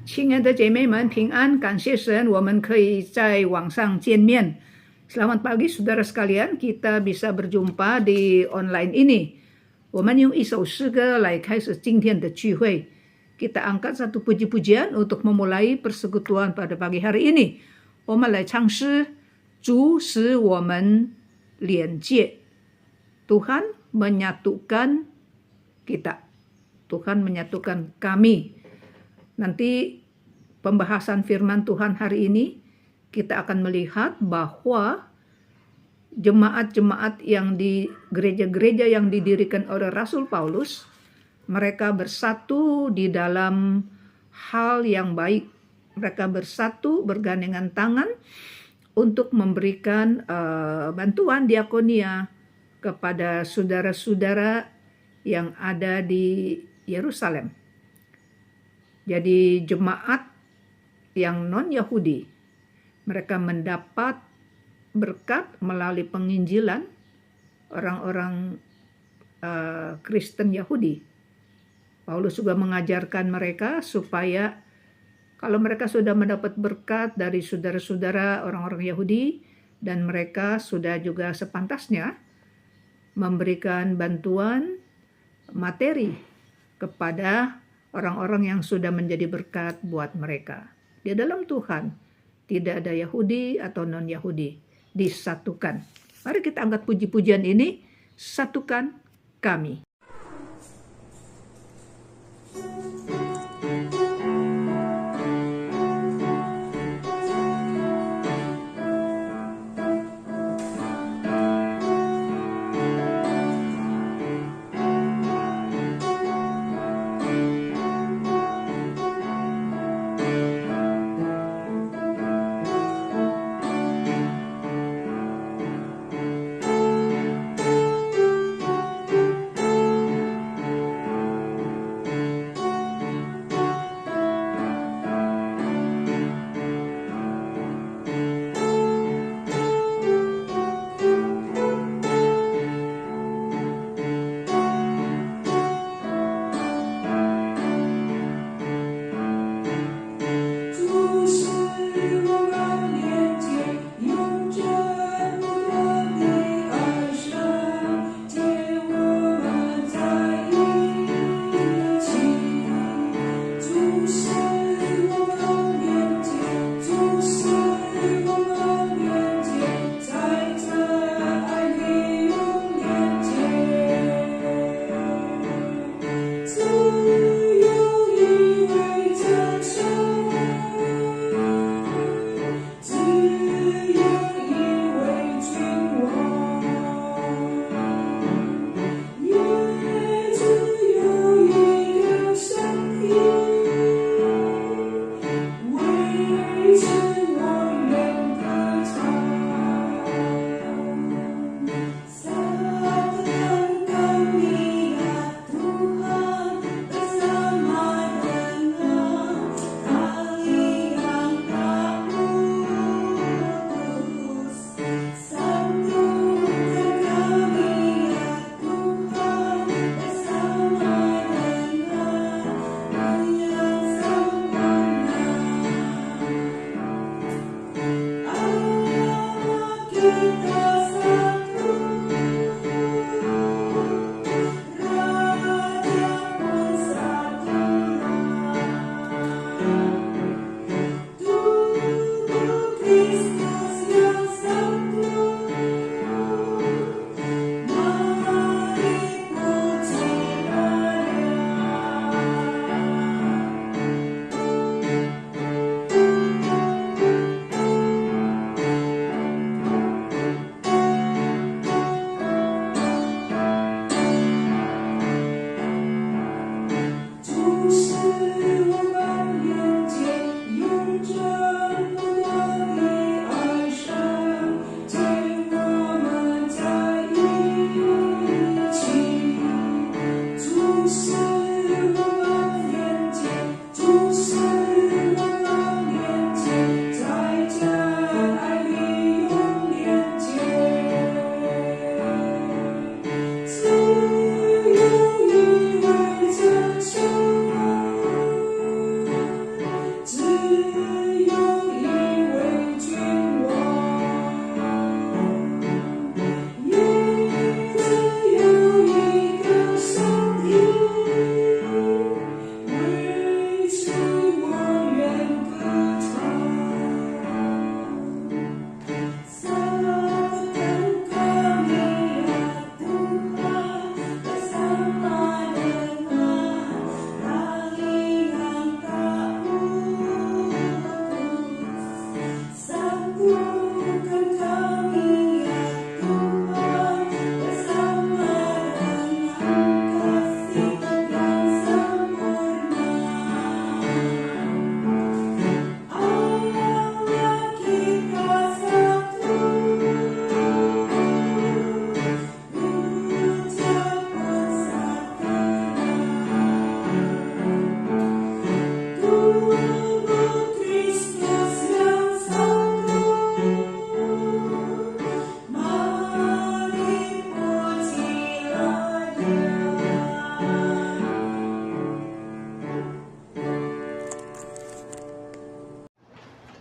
亲爱的姐妹们，平安！感谢神，我们可以在网上见面。Selamat pagi, saudara sekalian. Kita bisa berjumpa di online ini. 我们用一首诗歌来开始今天的聚会。Kita angkat satu puji-pujian untuk memulai persekutuan pada pagi hari ini. 我们来唱诗，主使我们连接。Tuhan menyatukan kita. Tuhan menyatukan kami. Nanti pembahasan firman Tuhan hari ini kita akan melihat bahwa jemaat-jemaat yang di gereja-gereja yang didirikan oleh Rasul Paulus, mereka bersatu di dalam hal yang baik. Mereka bersatu bergandengan tangan untuk memberikan bantuan diakonia kepada saudara-saudara yang ada di Yerusalem. Jadi jemaat yang non-Yahudi, mereka mendapat berkat melalui penginjilan orang-orang Kristen Yahudi. Paulus juga mengajarkan mereka supaya kalau mereka sudah mendapat berkat dari saudara-saudara orang-orang Yahudi dan mereka sudah juga sepantasnya memberikan bantuan materi kepada orang-orang yang sudah menjadi berkat buat mereka. Di dalam Tuhan tidak ada Yahudi atau non-Yahudi, disatukan. Mari kita angkat puji-pujian ini, satukan kami.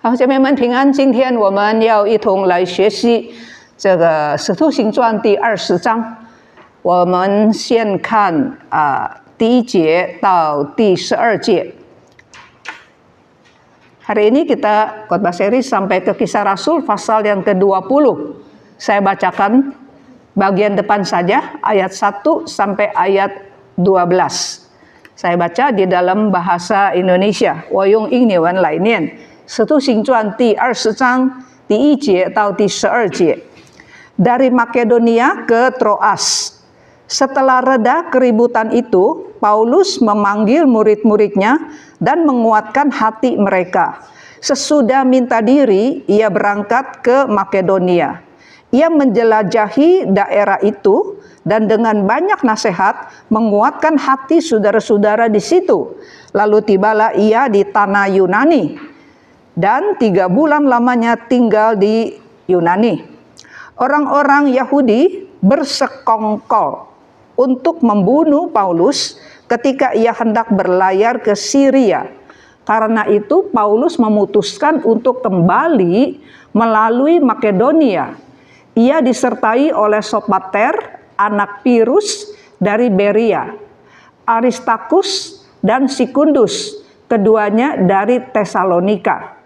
好，姐妹们平安。今天我们要一同来学习这个《使徒行传》第20章。我们先看第1节到第12节. Hari ini kita khotbah seri sampai ke Kisah Rasul pasal yang ke-20. Saya bacakan bagian depan saja, ayat 1 sampai ayat 12. Saya baca di dalam bahasa Indonesia. 我用英文来念。使徒行传第20章第1节到第12节. Dari Makedonia ke Troas. Setelah reda keributan itu, Paulus memanggil murid-muridnya dan menguatkan hati mereka. Sesudah minta diri, ia berangkat ke Makedonia. Ia menjelajahi daerah itu dan dengan banyak nasihat menguatkan hati saudara-saudara di situ. Lalu tibalah ia di tanah Yunani. Dan 3 bulan lamanya tinggal di Yunani. Orang-orang Yahudi bersekongkol untuk membunuh Paulus ketika ia hendak berlayar ke Syria. Karena itu Paulus memutuskan untuk kembali melalui Makedonia. Ia disertai oleh Sopater, anak Pirus dari Beria, Aristarkus dan Sikundus, keduanya dari Tesalonika,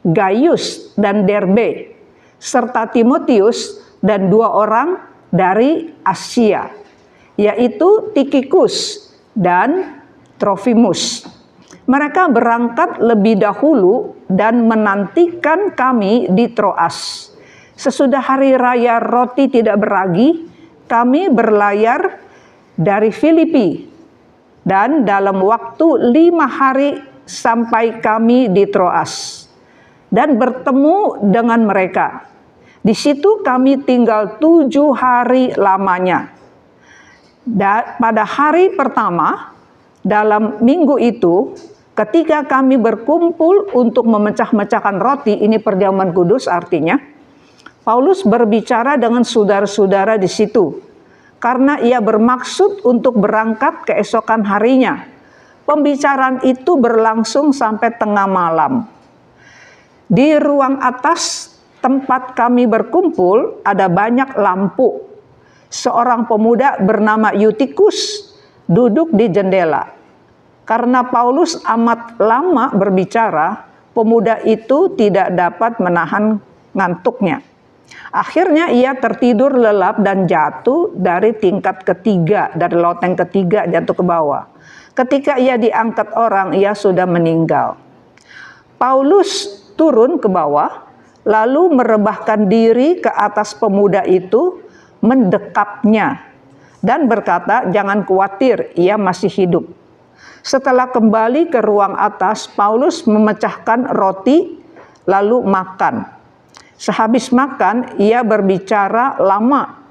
Gaius dan Derbe, serta Timotius dan 2 orang dari Asia, yaitu Tikhikus dan Trofimus. Mereka berangkat lebih dahulu dan menantikan kami di Troas. Sesudah hari raya roti tidak beragi, kami berlayar dari Filipi, dan dalam waktu 5 hari sampai kami di Troas. Dan bertemu dengan mereka. Di situ kami tinggal 7 hari lamanya. Pada hari pertama, dalam minggu itu, ketika kami berkumpul untuk memecah-mecahkan roti, ini perjamuan kudus artinya, Paulus berbicara dengan saudara-saudara di situ, karena ia bermaksud untuk berangkat keesokan harinya. Pembicaraan itu berlangsung sampai tengah malam. Di ruang atas tempat kami berkumpul ada banyak lampu. Seorang pemuda bernama Eutikus duduk di jendela. Karena Paulus amat lama berbicara, pemuda itu tidak dapat menahan ngantuknya. Akhirnya ia tertidur lelap dan jatuh dari tingkat ketiga, dari loteng ketiga jatuh ke bawah. Ketika ia diangkat orang, ia sudah meninggal. Paulus turun ke bawah, lalu merebahkan diri ke atas pemuda itu, mendekapnya, dan berkata, "Jangan khawatir, ia masih hidup." Setelah kembali ke ruang atas, Paulus memecahkan roti, lalu makan. Sehabis makan, ia berbicara lama,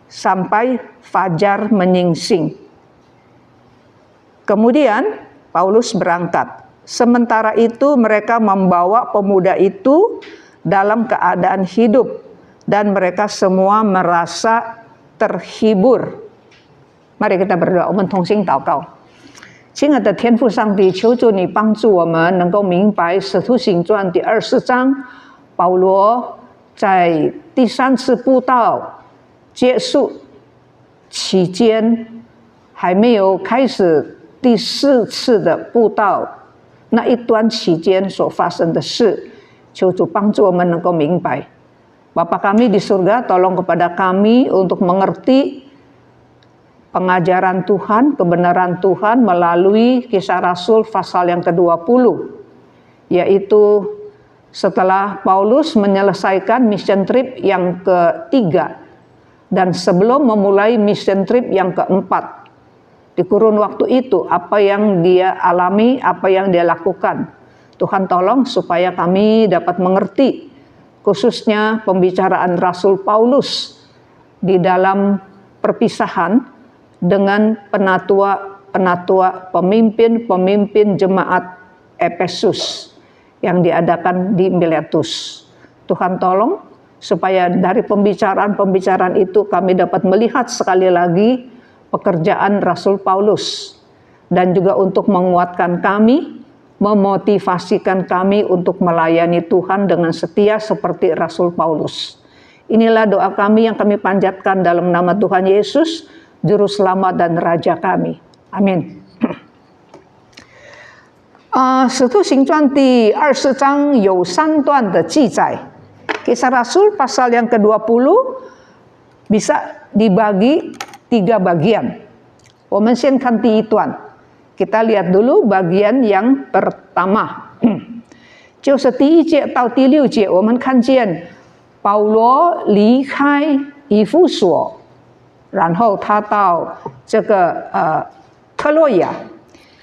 sampai fajar menyingsing. Kemudian, Paulus berangkat. Sementara itu mereka membawa pemuda itu dalam keadaan hidup dan mereka semua merasa terhibur. Mari kita berdoa. 我们同心祷告。亲爱的天父上帝，求主你帮助我们能够明白《使徒行传》第20章，保罗在第3次布道结束期间，还没有开始第4次的布道。那一段期间所发生的事，求主帮助我们能够明白。Bapa kami di surga, tolong kepada kami untuk mengerti pengajaran Tuhan, kebenaran Tuhan melalui Kisah Rasul pasal yang ke-20, yaitu setelah Paulus menyelesaikan mission trip yang ke-3 dan sebelum memulai mission trip yang ke-4. Di kurun waktu itu, apa yang dia alami, apa yang dia lakukan. Tuhan tolong supaya kami dapat mengerti, khususnya pembicaraan Rasul Paulus di dalam perpisahan dengan penatua-penatua, pemimpin-pemimpin jemaat Efesus yang diadakan di Miletus. Tuhan tolong supaya dari pembicaraan-pembicaraan itu kami dapat melihat sekali lagi pekerjaan Rasul Paulus dan juga untuk menguatkan kami memotivasikan kami untuk melayani Tuhan dengan setia seperti Rasul Paulus. Inilah doa kami yang kami panjatkan dalam nama Tuhan Yesus, Juru Selamat dan Raja kami. Amin. 使徒行传第20章有3段的记载. Kisah Rasul pasal yang ke-20 bisa dibagi 3 bagian. 我们先看第一段. Kita lihat dulu bagian yang pertama. 就是第1节到第6节，我们看见保罗离开以弗所，然后他到这个特洛亚。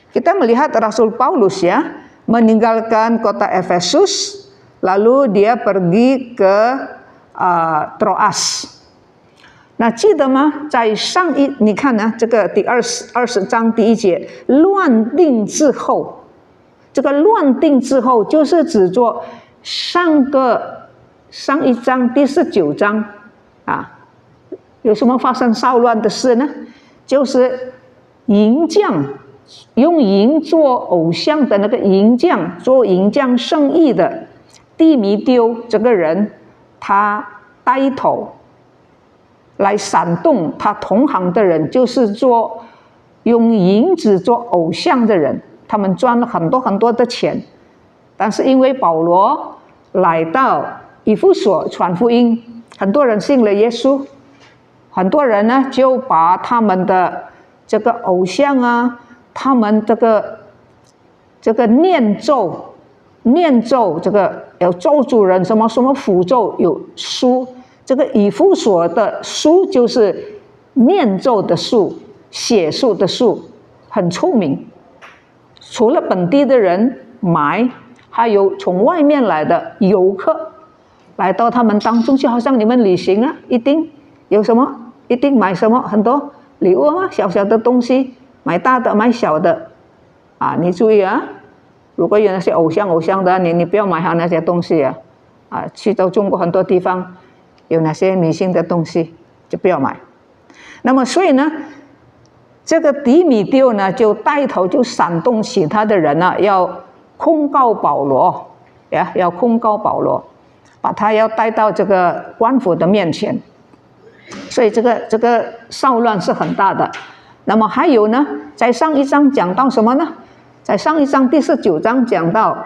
Kita melihat Rasul Paulus ya, meninggalkan kota Efesus, lalu dia pergi ke Troas. 那记得吗？在你看呢，这个第20章第1节，乱定之后，这个乱定之后就是指作上一章第19章啊，有什么发生骚乱的事呢？就是银匠。用银做偶像的那个银匠，做银匠生意的地弥丢这个人，他带头来煽动他同行的人，就是做用银子做偶像的人，他们赚了很多很多的钱。但是因为保罗来到以弗所传福音，很多人信了耶稣，很多人呢就把他们的这个偶像啊。他们这个念咒，这个有咒主人什么什么符咒有书，这个以弗所的书就是念咒的书，写书的书，很出名。除了本地的人买，还有从外面来的游客来到他们当中，就好像你们旅行啊，一定有什么，一定买什么，很多礼物啊，小小的东西。买大的买小的啊，你注意啊，如果有那些偶像的，你不要买那些东西啊，去到中国很多地方有那些迷信的东西就不要买。那么所以呢，这个底米丢呢就带头就煽动其他的人呢要控告保罗呀，要控告保罗，把他要带到这个官府的面前。所以这个骚乱是很大的。那么还有呢，在上一章讲到什么呢？在上一章第19章讲到，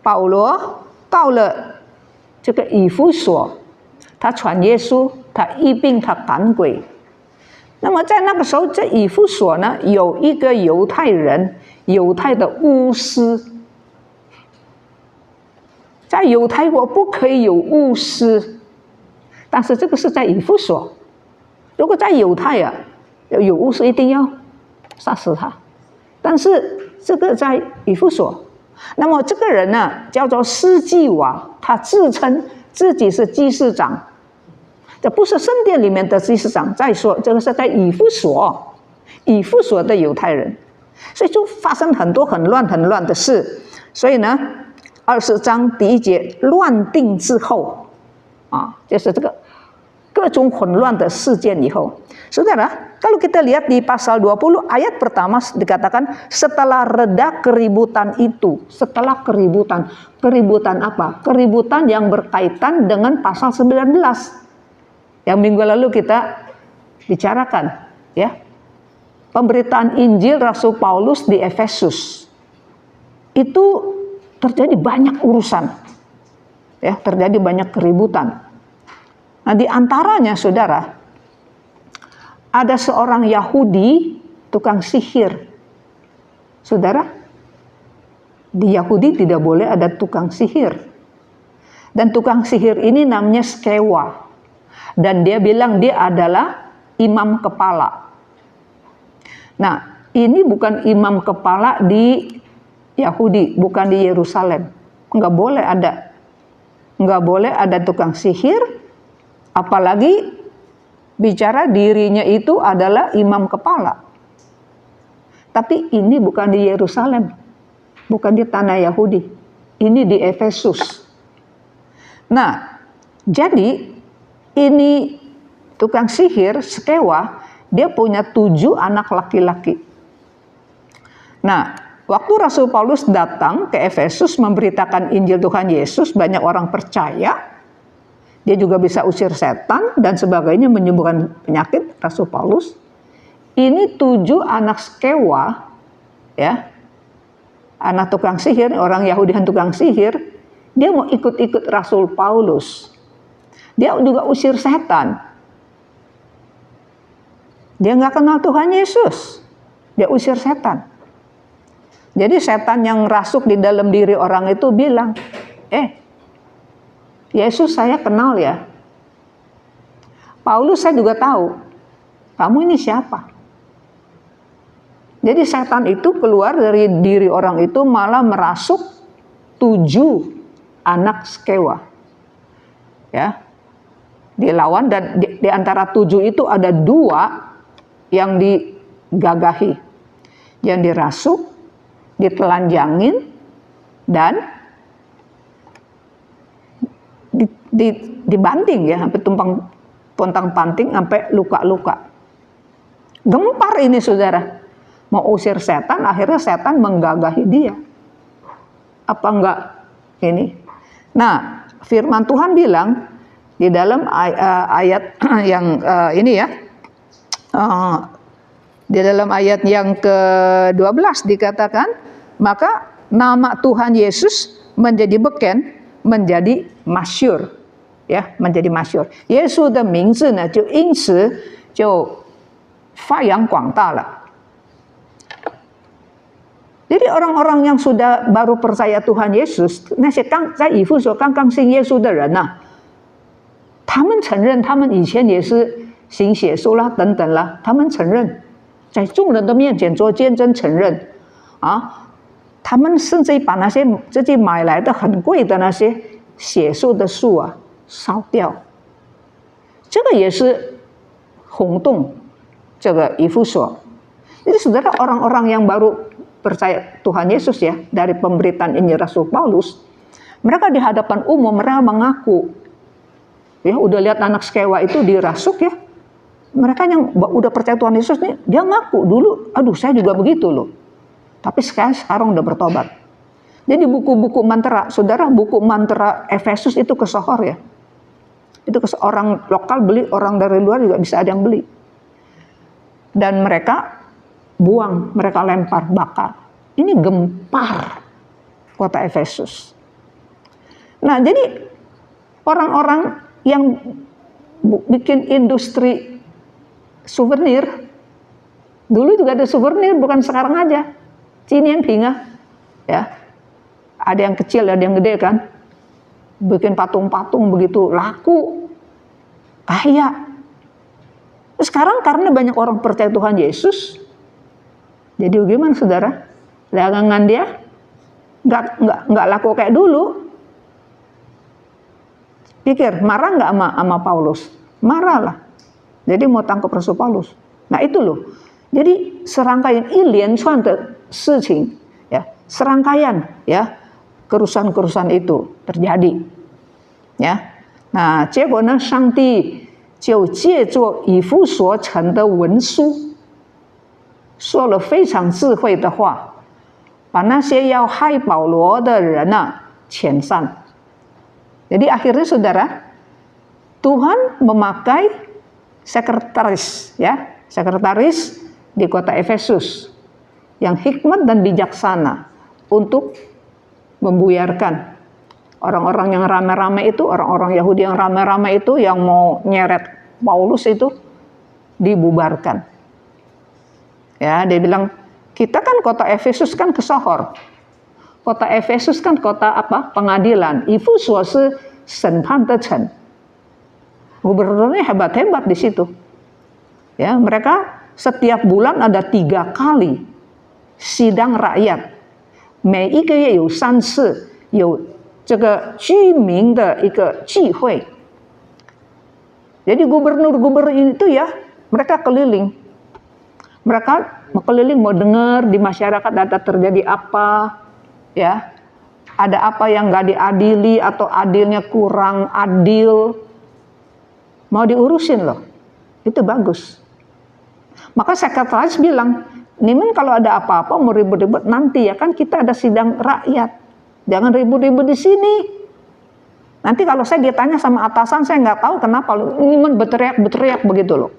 保罗到了这个以弗所，他传耶稣，他医病，他赶鬼。那么在那个时候，这以弗所呢，有一个犹太人，犹太的巫师。在犹太国不可以有巫师，但是这个是在以弗所。如果在犹太啊。有巫师一定要杀死他，但是这个在以弗所，那么这个人呢叫做司祭王，他自称自己是祭司长，这不是圣殿里面的祭司长。再说这个是在以弗所的犹太人，所以就发生很多很乱的事。所以呢，20章第1节乱定之后啊，就是这个各种混乱的事件以后。Saudara, kalau kita lihat di pasal 20 ayat pertama dikatakan setelah reda keributan itu. Setelah keributan. Keributan apa? Keributan yang berkaitan dengan pasal 19. Yang minggu lalu kita bicarakan, ya. Pemberitaan Injil Rasul Paulus di Efesus. Itu terjadi banyak urusan. Ya, terjadi banyak keributan. Nah, di antaranya saudara, ada seorang Yahudi tukang sihir. Saudara, di Yahudi tidak boleh ada tukang sihir. Dan tukang sihir ini namanya Skewa. Dan dia bilang dia adalah imam kepala. Nah, ini bukan imam kepala di Yahudi, bukan di Yerusalem. Nggak boleh ada tukang sihir, apalagi bicara dirinya itu adalah imam kepala. Tapi ini bukan di Yerusalem, bukan di tanah Yahudi. Ini di Efesus. Nah, jadi ini tukang sihir Skewa, dia punya 7 anak laki-laki. Nah, waktu Rasul Paulus datang ke Efesus memberitakan Injil Tuhan Yesus, banyak orang percaya. Dia juga bisa usir setan dan sebagainya, menyembuhkan penyakit. Rasul Paulus ini 7 anak Skewa, ya, anak tukang sihir, orang Yahudi yang tukang sihir, dia mau ikut-ikut Rasul Paulus. Dia juga usir setan. Dia nggak kenal Tuhan Yesus, dia usir setan. Jadi setan yang rasuk di dalam diri orang itu bilang, Yesus saya kenal ya. Paulus saya juga tahu. Kamu ini siapa? Jadi setan itu keluar dari diri orang itu malah merasuk 7 anak Skewa. Ya. Dilawan dan di antara 7 itu ada 2 yang digagahi. Yang dirasuk, ditelanjangin, dan dibanting ya, sampai tumpang pontang-panting sampai luka-luka. Gempar ini saudara. Mau usir setan, akhirnya setan menggagahi dia. Apa enggak ini? Nah, firman Tuhan bilang di dalam ayat yang ini ya, di dalam ayat yang ke-12 dikatakan, maka nama Tuhan Yesus menjadi beken, menjadi masyhur, ya, menjadi masyhur. Yesus的名字呢，就因此就发扬光大了。Jadi orang-orang yang sudah baru percaya Tuhan Yesus， 那些在以弗所刚刚信耶稣的人呐，他们承认他们以前也是行邪术啦等等啦，他们承认，在众人的面前做见证承认啊。他们甚至把那些自己买来的很贵的那些邪术的树啊烧掉，这个也是轰动这个以弗所。Jadi saudara, orang-orang yang baru percaya Tuhan Yesus ya, dari pemberitaan Injil Rasul Paulus, mereka di hadapan umum mereka mengaku, ya udah lihat anak Skewa itu dirasuk ya, mereka yang udah percaya Tuhan Yesus nih, dia ngaku dulu, aduh saya juga begitu loh. Tapi sekarang udah bertobat. Jadi buku-buku mantra, saudara, buku mantra Efesus itu kesohor ya. Itu orang lokal beli, orang dari luar juga bisa ada yang beli. Dan mereka buang, mereka lempar, bakar. Ini gempar kota Efesus. Nah, jadi orang-orang yang bikin industri souvenir, dulu juga ada souvenir, bukan sekarang aja. Cinian pinga, ya, ada yang kecil, ada yang gede kan, bikin patung-patung begitu laku, kaya. Sekarang karena banyak orang percaya Tuhan Yesus, jadi bagaimana saudara? Dagangan dia nggak laku kayak dulu. Pikir marah nggak sama Paulus? Marah lah. Jadi mau tangkap Rasul Paulus. Nah itu loh. Jadi serangkaian ilian cuan de事情, ya, serangkaian ya kerusuhan-kerusuhan itu terjadi, ya. Nah, 结果呢，上帝就借着以弗所城的文书，说了非常智慧的话，把那些要害保罗的人遣散。Jadi akhirnya saudara, Tuhan memakai sekretaris, ya, sekretaris di kota Efesus yang hikmat dan bijaksana untuk membuyarkan orang-orang yang ramai-ramai itu, orang-orang Yahudi yang ramai-ramai itu yang mau nyeret Paulus itu dibubarkan. Ya, dia bilang, kita kan kota Efesus kan kesohor. Kota Efesus kan kota apa? Pengadilan. Ifu suase senpan techen. Gubernurnya hebat-hebat di situ. Ya, mereka setiap bulan ada 3 kali sidang rakyat， 每一个月有3次，有这个居民的一个聚会。Jadi gubernur-gubernur itu ya, mereka keliling. Mereka keliling mau dengar di masyarakat ada terjadi apa, ya. Ada apa yang nggak diadili atau adilnya kurang adil. Mau diurusin loh. Itu bagus. Maka sekretaris bilang, Nimen kalau ada apa-apa mau ribut-ribut nanti ya kan, kita ada sidang rakyat. Jangan ribut-ribut di sini. Nanti kalau saya ditanya sama atasan, saya nggak tahu kenapa Nimen berteriak begitu loh.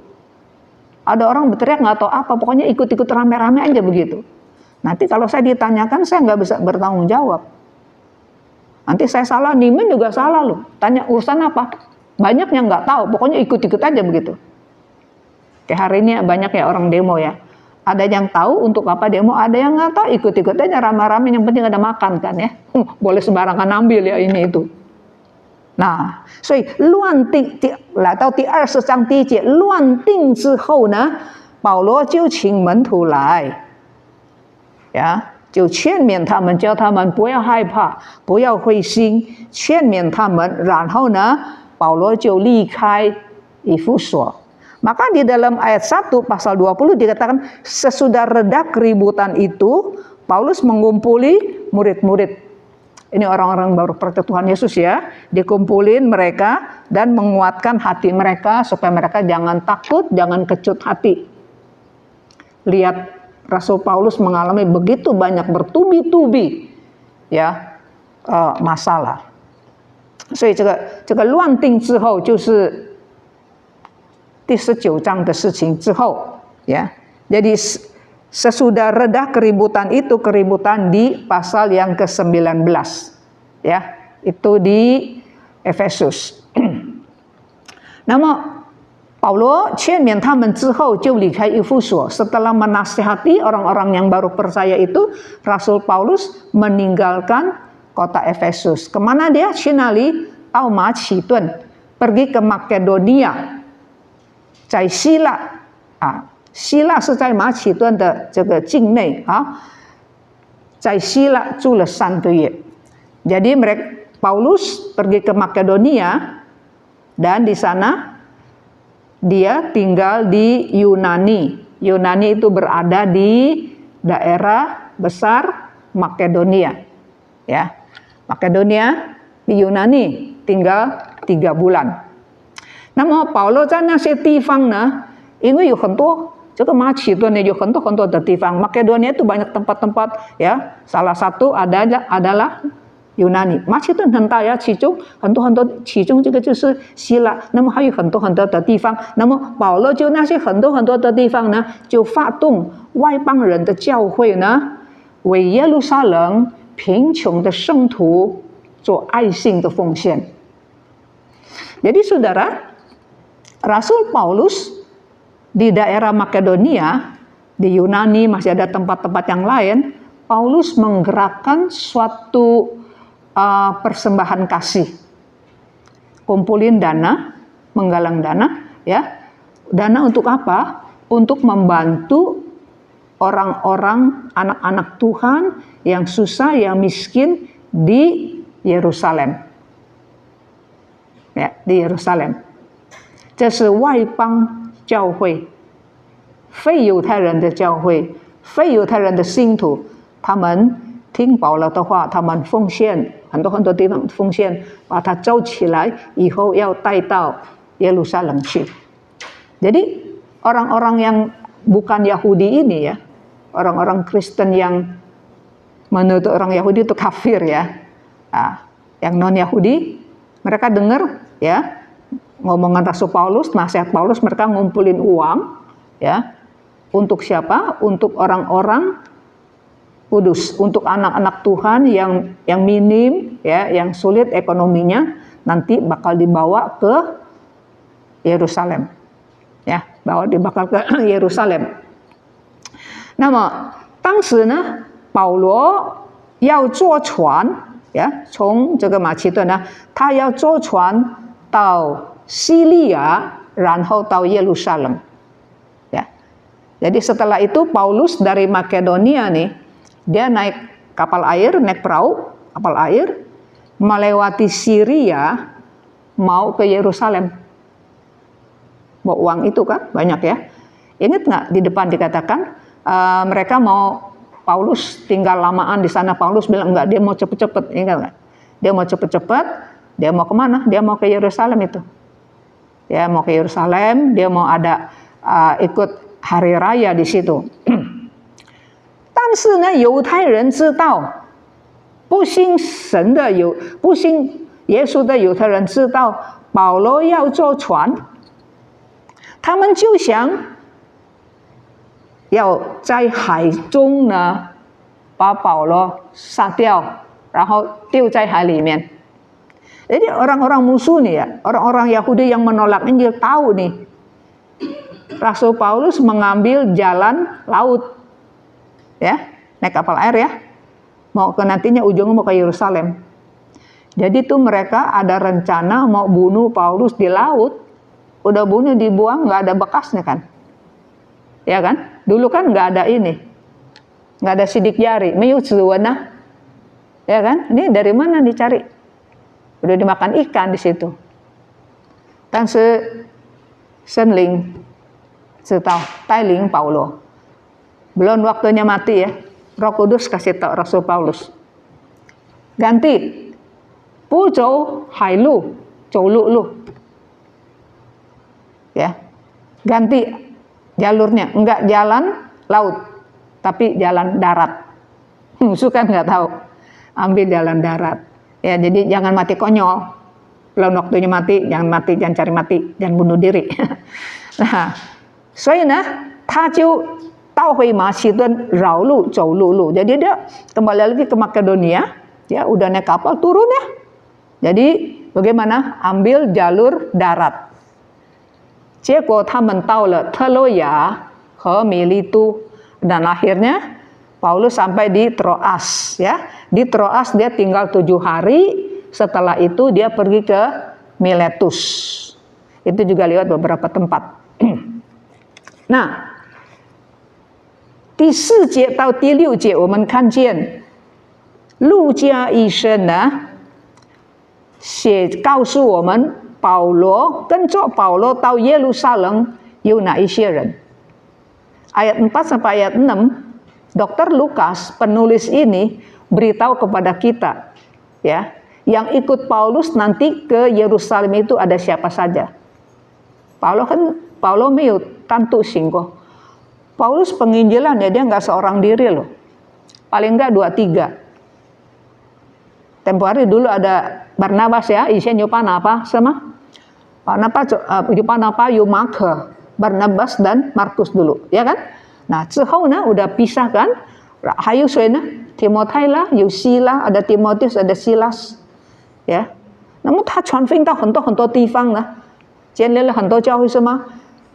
Ada orang berteriak nggak tahu apa, pokoknya ikut-ikut rame-rame aja begitu. Nanti kalau saya ditanyakan, saya nggak bisa bertanggung jawab. Nanti saya salah, Nimen juga salah loh. Tanya urusan apa? Banyak yang nggak tahu, pokoknya ikut-ikut aja begitu. Kayak hari ini banyak ya orang demo ya. Ada yang tahu untuk apa demo, ada yang nggak tahu, ikut-ikut aja rame-rame, yang penting ada makan kan ya. Boleh sembarangan ambil ya ini itu. Nah, 所以乱定来到第20章第1节，乱定之后呢，保罗就请门徒来，呀，就劝勉他们，叫他们不要害怕，不要灰心，劝勉他们。然后呢，保罗就离开以弗所。Maka di dalam ayat 1 pasal 20 dikatakan sesudah reda keributan itu, Paulus mengumpuli murid-murid. Ini orang-orang baru percaya Tuhan Yesus ya, dikumpulin mereka dan menguatkan hati mereka supaya mereka jangan takut, jangan kecut hati. Lihat Rasul Paulus mengalami begitu banyak bertubi-tubi ya masalah. 所以这个乱定之后就是第19章的事情之后ya. Jadi sesudah reda keributan itu, keributan di pasal yang ke-19 ya, itu di Efesus. 那么保罗劝勉他们之后就离开以弗所。Setelah menasihati orang-orang yang baru percaya itu, Rasul Paulus meninggalkan kota Efesus. Kemana dia? 去哪里？到马其顿， pergi ke Makedonia。 在希腊啊，希腊是在马其顿的这个境内啊，在希腊住了3个月。Jadi Paulus pergi ke Makedonia dan di sana dia tinggal di Yunani. Yunani itu berada di daerah besar Makedonia. Ya, Makedonia di Yunani tinggal 3 bulan. 那么保罗在那些地方呢，因为有很多这个马其顿呢有很多的地方，Makedonia itu banyak tempat-tempat ya. Salah satu adalah Yunani。马其顿很大呀，其中这个就是希腊，那么还有很多的地方。那么保罗就那些很多的地方呢，就发动外邦人的教会呢，为耶路撒冷贫穷的圣徒做爱心的奉献。Jadi saudara, Rasul Paulus di daerah Makedonia, di Yunani, masih ada tempat-tempat yang lain, Paulus menggerakkan suatu persembahan kasih. Kumpulin dana, menggalang dana, ya. Dana untuk apa? Untuk membantu orang-orang, anak-anak Tuhan yang susah, yang miskin di Yerusalem. Ya, di Yerusalem. 这是外邦教会，非犹太人的教会，非犹太人的信徒，他们听保罗的话，他们奉献很多地方奉献，把它收起来，以后要带到耶路撒冷去。Jadi orang-orang yang bukan Yahudi ini ya, orang-orang Kristen yang menuduh orang Yahudi itu kafir ya, yang non Yahudi, mereka dengar ya ngomongan Rasul Paulus, nasihat Paulus, mereka ngumpulin uang ya. Untuk siapa? Untuk orang-orang kudus, untuk anak-anak Tuhan yang minim ya, yang sulit ekonominya, nanti bakal dibawa ke Yerusalem. Ya, bakal ke Yerusalem. 那么当时呢，保罗要坐船呀，从这个马其顿呢，他要坐船到西利亚，然后到耶路撒冷。Ya. Jadi setelah itu Paulus dari Makedonia nih, dia naik kapal air, naik perahu, kapal air, melewati Syria, mau ke Yerusalem. Bawa uang itu kan banyak ya. Ingat nggak di depan dikatakan mereka mau Paulus tinggal lamaan di sana. Paulus bilang enggak, dia mau cepet-cepet, ingat nggak? Dia mau cepet-cepet, dia mau kemana? Dia mau ke Yerusalem itu. Ya mau ke Yerusalem, dia mau ada ikut hari raya di situ. 但是呢，犹太人知道，不信耶稣的犹太人知道保罗要坐船，他们就想要在海中呢把保罗杀掉，然后丢在海里面。Jadi orang-orang musuh nih ya, orang-orang Yahudi yang menolak Injil tahu nih, Rasul Paulus mengambil jalan laut, ya, naik kapal air ya, mau ke nantinya ujungnya mau ke Yerusalem. Jadi tuh mereka ada rencana mau bunuh Paulus di laut, udah bunuh dibuang nggak ada bekasnya kan, ya kan? Dulu kan nggak ada ini, nggak ada sidik jari, meyuzuana, ya kan? Ini dari mana dicari? Udah dimakan ikan di situ. Dan Senling tahu Tailing Paulo. Belum waktunya mati ya. Roh Kudus kasih tahu Rasul Paulus. Ganti. Bu Zhou Hai Lu, Zhou Lu Lu. Ya. Ganti jalurnya, enggak jalan laut, tapi jalan darat. Musuh kan nggak tahu. Ambil jalan darat. Ya, jadi jangan mati konyol. Belum waktunya mati, jangan cari mati, jangan bunuh diri. Nah, 所以呢，他就倒回马其顿绕路走陆路. Jadi dia kembali lagi ke Makedonia, ya udah naik kapal turun ya. Jadi bagaimana? Ambil jalur darat. 结果他们到了特洛亚和米利都, dan akhirnya Paulus sampai di Troas ya. Di Troas dia tinggal 7 hari, setelah itu dia pergi ke Miletus. Itu juga lewat beberapa tempat. Nah, 第4节到第6节我们看见路加医生呢告诉我们跟着保罗到耶路撒冷有哪一些人. Ayat 4 sampai ayat 6, Dr. Lukas, penulis ini, beritahu kepada kita, ya, yang ikut Paulus nanti ke Yerusalem itu ada siapa saja. Paulo meu tantu singgo. Paulus penginjilan ya, dia nggak seorang diri loh. Paling nggak 2-3. Tempo hari dulu ada Barnabas ya, isinya Yupanapa sama Yupanapa, Yumaka, Barnabas dan Markus dulu, ya kan? Nah, 之后呢 udah pisah kan? 还有谁呢？ Timothée 啦，有希拉， ada Timotheus， ada Silas， 呀。那么他传福音到很多地方呢，建立了很多教会是吗？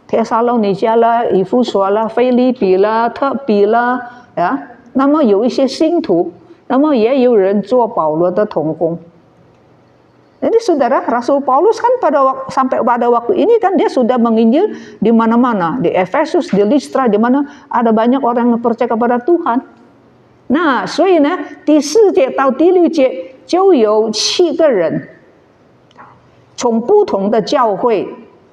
帖撒罗尼迦啦、以弗所啦、腓立比啦、特比啦，呀。那么有一些信徒，那么也有人做保罗的同工。Jadi saudara, Rasul Paulus kan sampai pada waktu ini kan dia sudah menginjil di mana-mana, di Efesus, di Listra, di mana ada banyak orang yang percaya kepada Tuhan. Nah, 所以呢，第4节到第6节就有7个人从不同的教会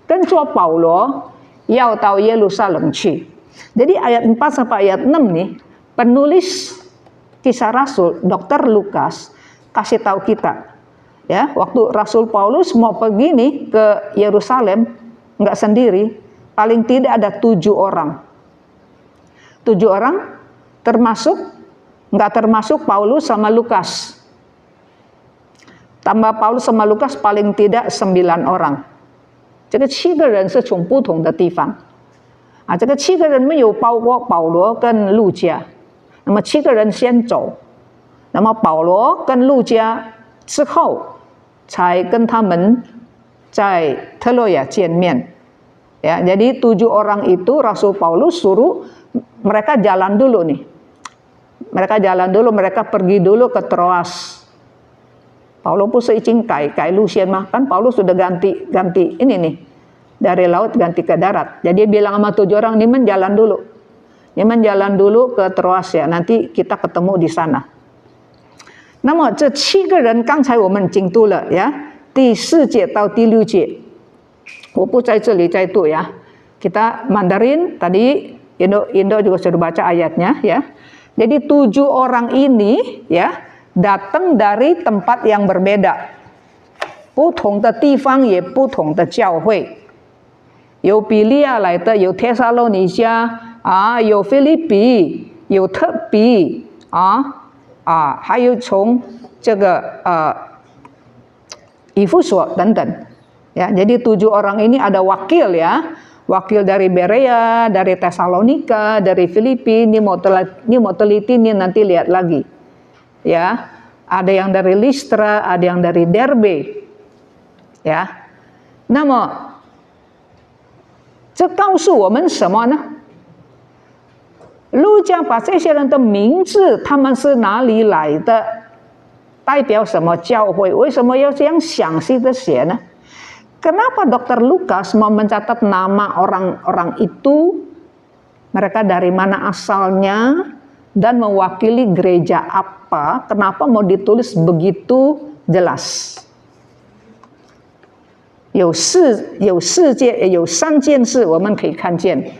跟着保罗要到耶路撒冷去. Jadi ayat 4 sampai ayat 6 nih, penulis kisah Rasul Dr. Lukas kasih tahu kita. Ya, waktu Rasul Paulus mau pergi nih ke Yerusalem, nggak sendiri, paling tidak ada 7 orang. 7 orang nggak termasuk Paulus sama Lukas. Tambah Paulus sama Lukas paling tidak 9 orang. 这个7个人是从不同的地方。这个7个人没有包括保罗跟路加。那么7个人先走，那么保罗跟路加之后才跟他们在特洛亚见面. Ya, jadi 7 orang itu Rasul Paulus suruh mereka jalan dulu nih. Mereka pergi dulu ke Troas. Paulus pun seizin kai Lucian mah kan Paulus sudah ganti ini nih. Dari laut ganti ke darat. Jadi dia bilang sama 7 orang, "Ni men jalan dulu. Ni men jalan dulu ke Troas ya, nanti kita ketemu di sana." 那么这7个人刚才我们已经读了呀，第4节到第6节，我不在这里再读ya. Kita Mandarin tadi Indo juga sudah baca ayatnya ya. Jadi 7 orang ini ya datang dari tempat yang berbeda. 不同的地方也不同的教会。有比利亚来的，有帖撒罗尼迦有腓立比，有特比还有从这个以弗所等等. Ya, jadi 7 orang ini ada wakil ya. Wakil dari Berea, dari Tesalonika, dari Filipi. Ini mau teliti nih, nanti lihat lagi. Ya, ada yang dari Listra, ada yang dari Derbe. Ya. 那么这告诉我们什么呢？路加把这些人的名字，他们是哪里来的，代表什么教会？为什么要这样详细的写呢？ Kenapa Dr. Lukas mau mencatat nama orang-orang itu, mereka dari mana asalnya, dan mewakili gereja apa? Kenapa mau ditulis begitu jelas? 有三件事我们可以看见，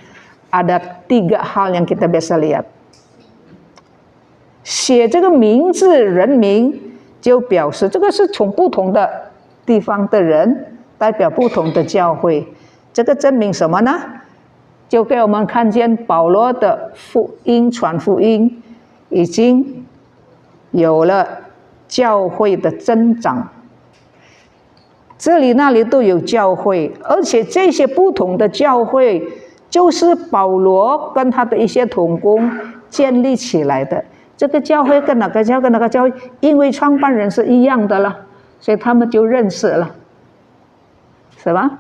ada 3 hal yang kita bisa lihat. 写这个名字人名，就表示这个是从不同的地方的人。 代表不同的教会，这个证明什么呢？就给我们看见保罗的福音传福音，已经有了教会的增长。这里那里都有教会，而且这些不同的教会，就是保罗跟他的一些同工建立起来的。这个教会跟哪个教会跟哪个教会，因为创办人是一样的了，所以他们就认识了。 是吧？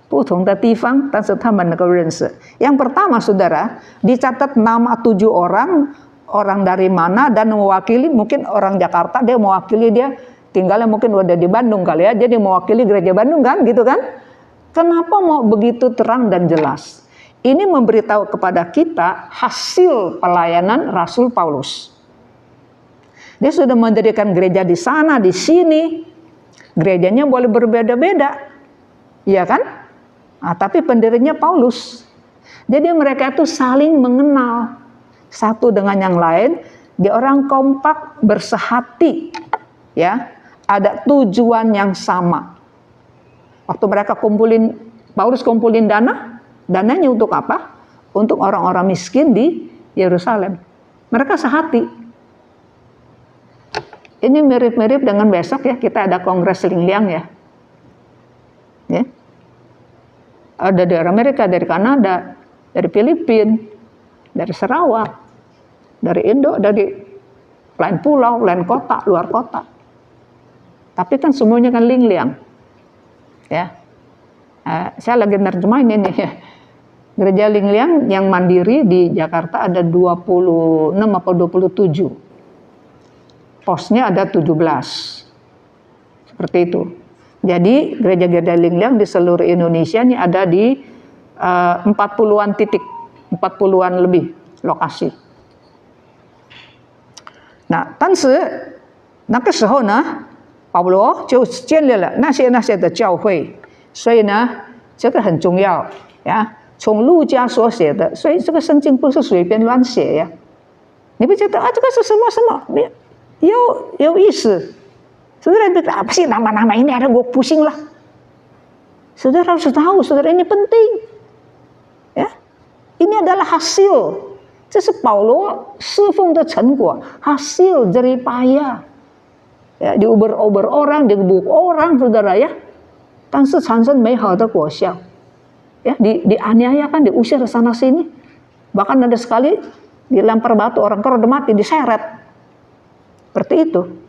不同的地方，但是他们能够认识。Yang pertama, saudara, dicatat nama 7 orang, orang dari mana dan mewakili, mungkin orang Jakarta, dia mewakili dia tinggalnya mungkin udah di Bandung kali ya, jadi mewakili gereja Bandung kan, gitu kan? Kenapa mau begitu terang dan jelas? Ini memberitahu kepada kita hasil pelayanan Rasul Paulus. Dia sudah mendirikan gereja di sana, di sini. Gerejanya boleh berbeda-beda, ya kan? Tapi pendirinya Paulus. Jadi mereka itu saling mengenal satu dengan yang lain. Dia orang kompak, bersehati, ya. Ada tujuan yang sama. Waktu mereka Paulus kumpulin dana, dananya untuk apa? Untuk orang-orang miskin di Yerusalem. Mereka sehati. Ini mirip-mirip dengan besok ya, kita ada kongres Lingliang ya. Ya. Ada dari Amerika, dari Kanada, dari Filipina, dari Sarawak, dari Indo, dari lain pulau, lain kota, luar kota. Tapi kan semuanya kan Lingliang. Ya. Saya lagi nerjemahin ini ya. Gereja Lingliang yang mandiri di Jakarta ada 26 atau 27. Posnya ada 17. Seperti itu. Jadi gereja-gereja Lingliang di seluruh Indonesia ini ada di 40-an titik, 40-an lebih lokasi. Nah, 但是那个时候呢，保罗就建立了那些的教会，所以呢，这个很重要呀。从路加所写的，所以这个圣经不是随便乱写呀。你不觉得这个是什么什么？ 有意思. Saudara pikir apa sih nama-nama ini, ada gue pusing lah. Saudara harus tahu, saudara, ini penting. Ya, ini adalah hasil. 这是保罗侍奉的成果, hasil jerih payah. Ya, diuber-uber orang, digebuk orang, saudara ya. 但是产生美好的果效. Ya, dianiaya kan, diusir ke sana sini. Bahkan ada sekali dilempar batu, orang kan udah mati, diseret. Seperti itu.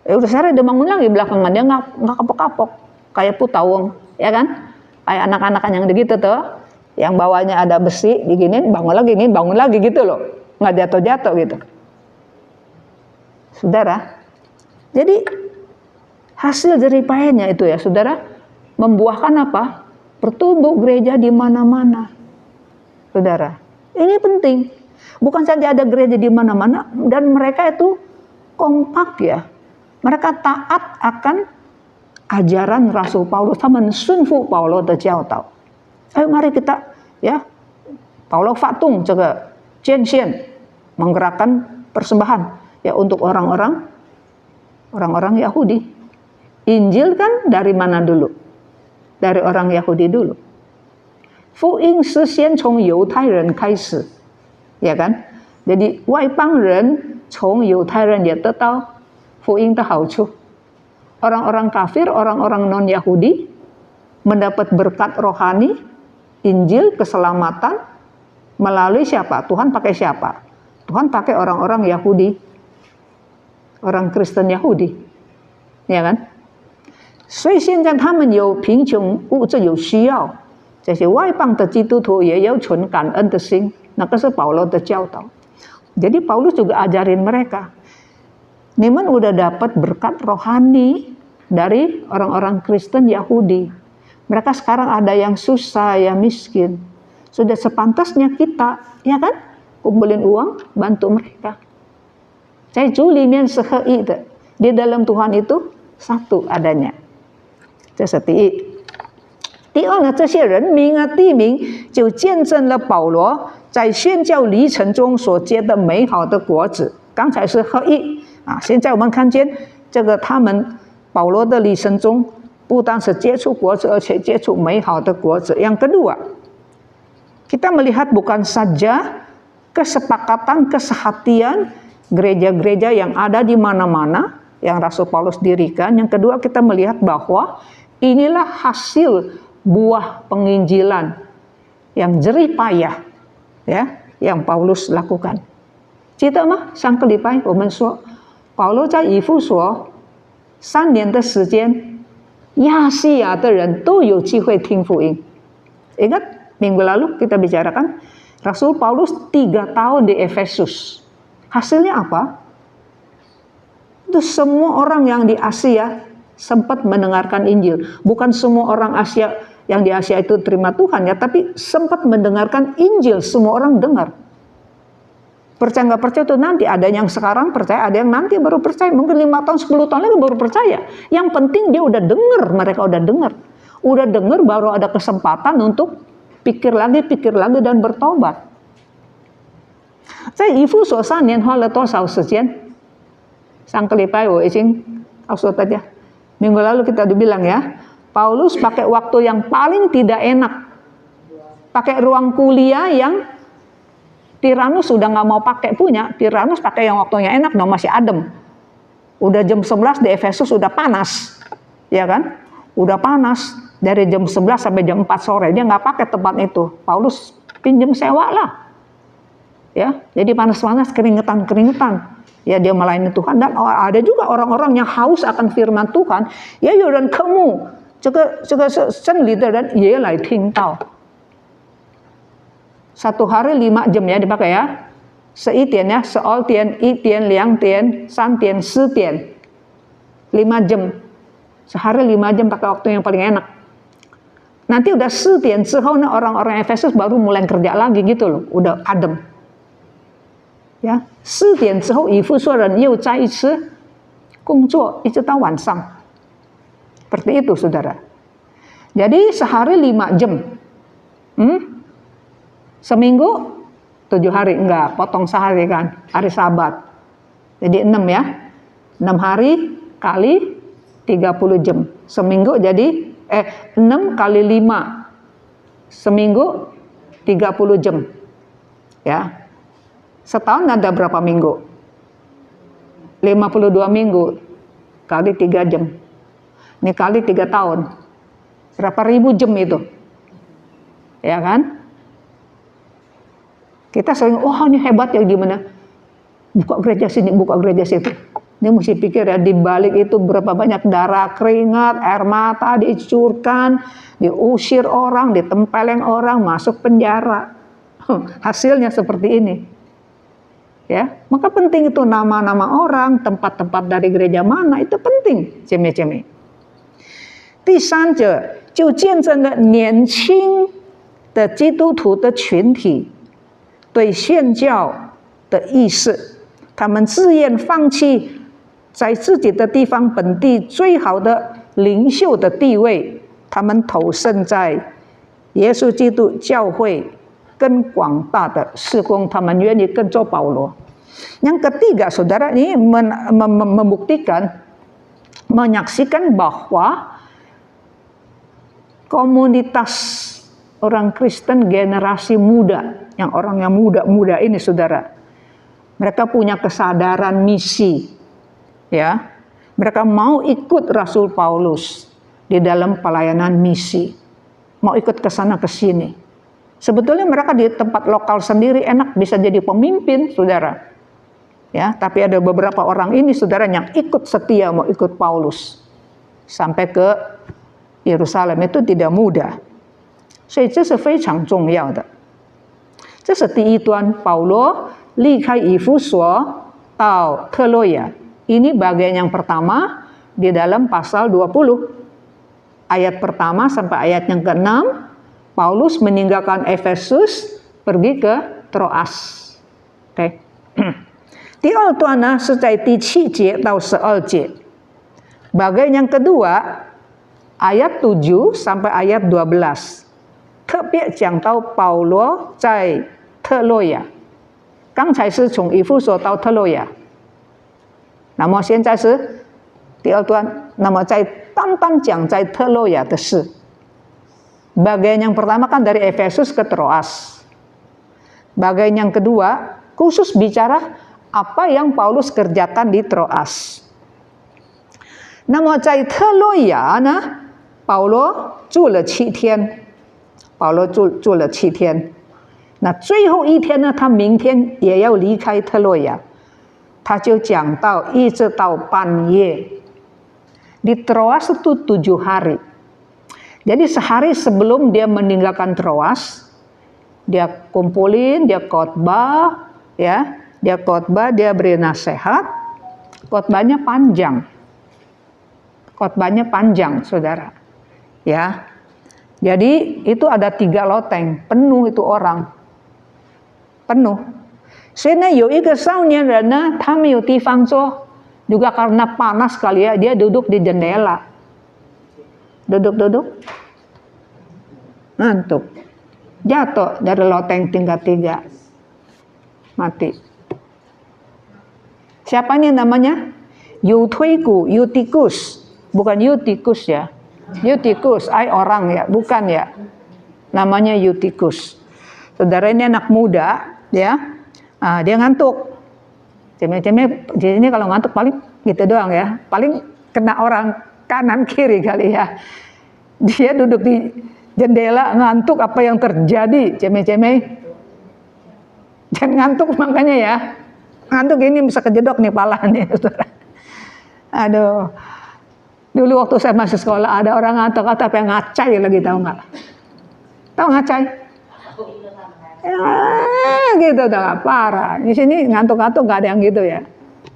Ya udah sehari dia bangun lagi belakangan, dia nggak kapok-kapok kayak putawong, ya kan? Kayak anak-anak yang begitu tuh, yang bawahnya ada besi, diginin bangun lagi gitu loh, nggak jatuh-jatuh gitu. Saudara, jadi hasil jerih payahnya itu ya, saudara, membuahkan apa? Bertumbuh gereja di mana-mana. Saudara, ini penting. Bukan saja ada gereja di mana-mana, dan mereka itu kompak ya. Mereka taat akan ajaran Rasul Paulus, 他们顺服保罗的教导. Ayo mari kita ya, Paulo Fatung 这个捐献 menggerakkan persembahan ya untuk orang-orang Yahudi. Injil kan dari mana dulu? Dari orang Yahudi dulu. 福音是先从犹太人开始. ya kan? Jadi 外邦人从犹太人也得到福音的好处。Orang-orang kafir, orang-orang non-Yahudi mendapat berkat rohani, Injil, keselamatan melalui siapa? Tuhan pakai siapa? Tuhan pakai orang-orang Yahudi, orang Kristen Yahudi, ya kan? 所以现在他们有贫穷物质有需要，这些外邦的基督徒也要存感恩的心。那个是保罗的教导。Jadi Paulus juga ajarin mereka, Niman udah dapat berkat rohani dari orang-orang Kristen Yahudi. Mereka sekarang ada yang susah, yang miskin. Sudah sepantasnya kita, ya kan, kumpulin uang, bantu mereka. Saya Limen sehei di dalam Tuhan itu satu adanya. 这是第一。第二呢，这些人民啊、地名就见证了保罗在宣教历程中所结的美好的果子。刚才是合一啊，现在我们看见这个他们保罗的历程中，不单是结出果子，而且结出美好的果子。Yang kedua, kita melihat bukan saja kesepakatan, kesehatian gereja-gereja yang ada di mana-mana yang Rasul Paulus dirikan. Yang kedua, kita melihat bahwa inilah hasil buah penginjilan yang jerih payah, ya, yang Paulus lakukan. 记得吗？上个礼拜我们说，保罗在以弗所3年的时间，亚细亚的人都有机会听福音。Ingat minggu lalu kita bicarakan Rasul Paulus 3 tahun di Efesus. Hasilnya apa? Itu semua orang yang di Asia sempat mendengarkan Injil. Bukan semua orang Asia yang di Asia itu terima Tuhan ya, tapi sempat mendengarkan Injil, semua orang dengar. Percaya nggak percaya itu nanti, ada yang sekarang percaya, ada yang nanti baru percaya, mungkin 5 tahun, 10 tahun lagi baru percaya. Yang penting dia udah dengar, mereka udah dengar baru ada kesempatan untuk pikir lagi dan bertobat. 在以弗所3年花了多少时间？上个礼拜我已经告诉大家。Minggu lalu kita dibilang ya, Paulus pakai waktu yang paling tidak enak, pakai ruang kuliah yang Tiranus sudah nggak mau pakai punya. Tiranus pakai yang waktunya enak, dong masih adem. Udah jam 11 di Efesus udah panas, ya kan? Udah panas dari jam 11 sampai jam 4 sore. Dia nggak pakai tempat itu. Paulus pinjam sewa lah, ya. Jadi panas-panas, keringetan. Ya dia melayani Tuhan. Dan ada juga orang-orang yang haus akan firman Tuhan. Ya yuran kamu, 这个真理的人也来听到。1 hari 5 jam ya dipakai ya. 11点ya, 12点、1点、2点、3点、4点。5 jam. Sehari 5 jam pakai waktu yang paling enak. Nanti udah 4点之后呢, orang-orang Efesus baru mulai kerja lagi gitu loh, udah adem. Ya, 4点之后以弗所人又再一次工作一直到晚上。Seperti itu saudara. Jadi sehari 5 jam. Seminggu 7 hari, enggak, potong sehari kan, hari Sabat. Jadi 6 ya. 6 hari kali 30 jam. Seminggu jadi 6 kali 5. Seminggu 30 jam. Ya. Setahun ada berapa minggu? 52 minggu kali 3 jam. Ini kali 3 tahun. Berapa ribu jam itu? Ya kan? Kita sering, ini hebat ya gimana? Buka gereja sini, buka gereja situ. Dia mesti pikir ya, di balik itu berapa banyak darah, keringat, air mata dicurkan, diusir orang, ditempeleng orang, masuk penjara. Hasilnya seperti ini. Ya, maka penting itu nama-nama orang, tempat-tempat dari gereja mana, itu penting. 姐妹。第三者就见证了年轻的基督徒的群体对宣教的意识，他们自愿放弃在自己的地方本地最好的领袖的地位，他们投身在耶稣基督教会更广大的事工，他们愿意跟着保罗。Yang ketiga, saudara, ini membuktikan, menyaksikan bahwa komunitas orang Kristen generasi muda, yang orang yang muda-muda ini saudara, mereka punya kesadaran misi, ya, mereka mau ikut Rasul Paulus di dalam pelayanan misi, mau ikut ke sana ke sini. Sebetulnya mereka di tempat lokal sendiri enak bisa jadi pemimpin, saudara, ya, tapi ada beberapa orang ini, saudara, yang ikut setia mau ikut Paulus sampai ke Yerusalem, itu tidak mudah. 所以这是非常重要的。这是第一端，保罗离开以弗所到特洛亚。Ini bagian yang pertama di dalam pasal 20. Ayat pertama sampai ayat yang ke-6, Paulus meninggalkan Efesus pergi ke Troas. Oke. 第二段呢是在第7节到12节。Bagian yang kedua ayat 7 sampai ayat 12。特别讲到保罗在特洛亚，刚才是从以弗所到特洛亚，那么现在是第二段，那么在单单讲在特洛亚的事。Bagian yang pertama kan dari Efesus ke Troas. Bagian yang kedua khusus bicara apa yang Paulus kerjakan di Troas. 那么在特洛亚呢，保罗住了7天。保罗住了7天，那最后一天呢，他明天也要离开特洛亚，他就讲到一直到半夜。Di Troas itu 7 hari. Jadi sehari sebelum dia meninggalkan Troas, dia kumpulin, dia khotbah, ya, dia beri nasihat. Khotbahnya panjang, saudara, ya. Jadi itu ada 3 loteng, penuh itu orang, penuh. 所以呢，有一个少年人呢，他没有地方坐， juga karena panas kali ya, dia duduk di jendela, duduk, ngantuk, jatuh dari loteng tingkat 3, mati. Siapa ini namanya? Eutychus, bukan Eutychus ya. Eutychus, orang ya, bukan ya. Namanya Eutychus. Saudara ini anak muda, ya. Dia ngantuk. Ceme-ceme, jadi ini kalau ngantuk paling gitu doang ya. Paling kena orang kanan kiri kali ya. Dia duduk di jendela ngantuk, apa yang terjadi, ceme-ceme. Jangan ngantuk makanya ya. Ngantuk ini bisa kejedok nih pala nih, saudara. Aduh. Dulu waktu saya masih sekolah ada orang ngantuk tapi yang ngacai lagi, tahu nggak? Tahu ngacai? Gitu dah, parah. Di sini ngantuk-ngantuk nggak ada yang gitu ya.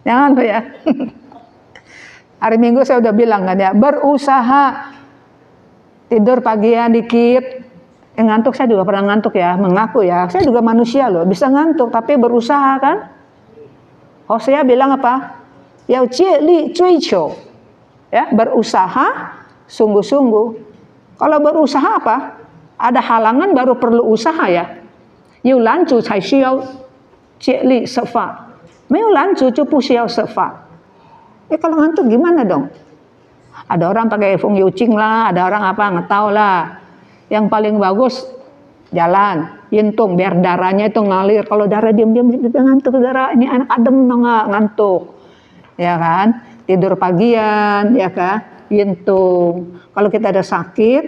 Jangan tuh ya. Hari Minggu saya udah bilang kan ya, berusaha tidur pagian dikit. Ngantuk, saya juga pernah ngantuk ya, mengaku ya. Saya juga manusia loh, bisa ngantuk tapi berusaha kan. Hosea bilang apa? Yao jie li zui qiu. Ya, berusaha sungguh-sungguh. Kalau berusaha apa? Ada halangan baru perlu usaha ya. Yu lanju cai xiao jeli sefa. Meu lanju ju bu xiao sefa. Kalau ngantuk gimana dong? Ada orang pakai feng yucing lah, ada orang apa nggak tahu lah. Yang paling bagus jalan, yintung biar darahnya itu ngalir. Kalau darah diam-diam ngantuk, darah ini anak adem nggak ngantuk. Ya kan? Tidur pagian, ya kan, yintung. Kalau kita ada sakit,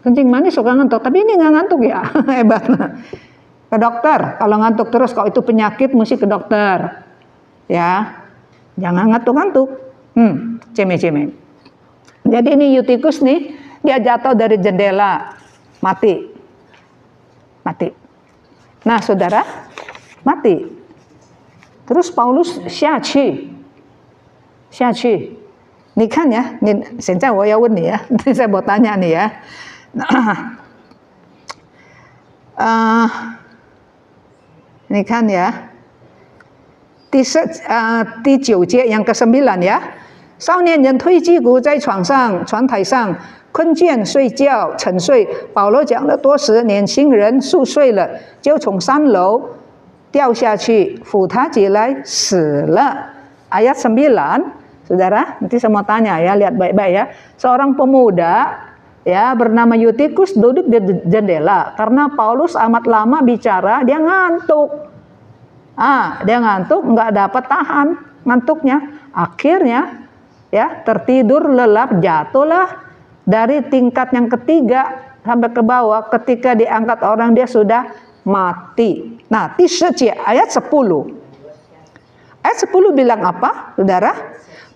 kencing manis suka ngantuk, tapi ini nggak ngantuk ya, hebat. Ke dokter, kalau ngantuk terus, kalau itu penyakit mesti ke dokter, ya, jangan ngantuk-ngantuk. Ceme-ceme. Jadi ini Eutychus nih, dia jatuh dari jendela, mati. Nah, saudara, mati. Terus Paulus 下去，你看呀，现在我要问你呀，saya mau tanya nih ya. Ini kan ya,第9节 yang ke-9 ya. 少年人推击鼓在床台上困倦睡觉沉睡，保罗讲了多时，年轻人熟睡了，就从3楼 掉下去，扶他起来，死了。Ayat 9, saudara, nanti saya mau tanya ya, lihat baik-baik ya. Seorang pemuda ya bernama Eutikus duduk di jendela. Karena Paulus amat lama bicara, dia ngantuk. Dia ngantuk, nggak dapat tahan ngantuknya. Akhirnya ya tertidur lelap, jatuhlah dari tingkat yang ketiga sampai ke bawah. Ketika diangkat orang dia sudah mati. Nah, ayat 10. Ayat 10 bilang apa, saudara?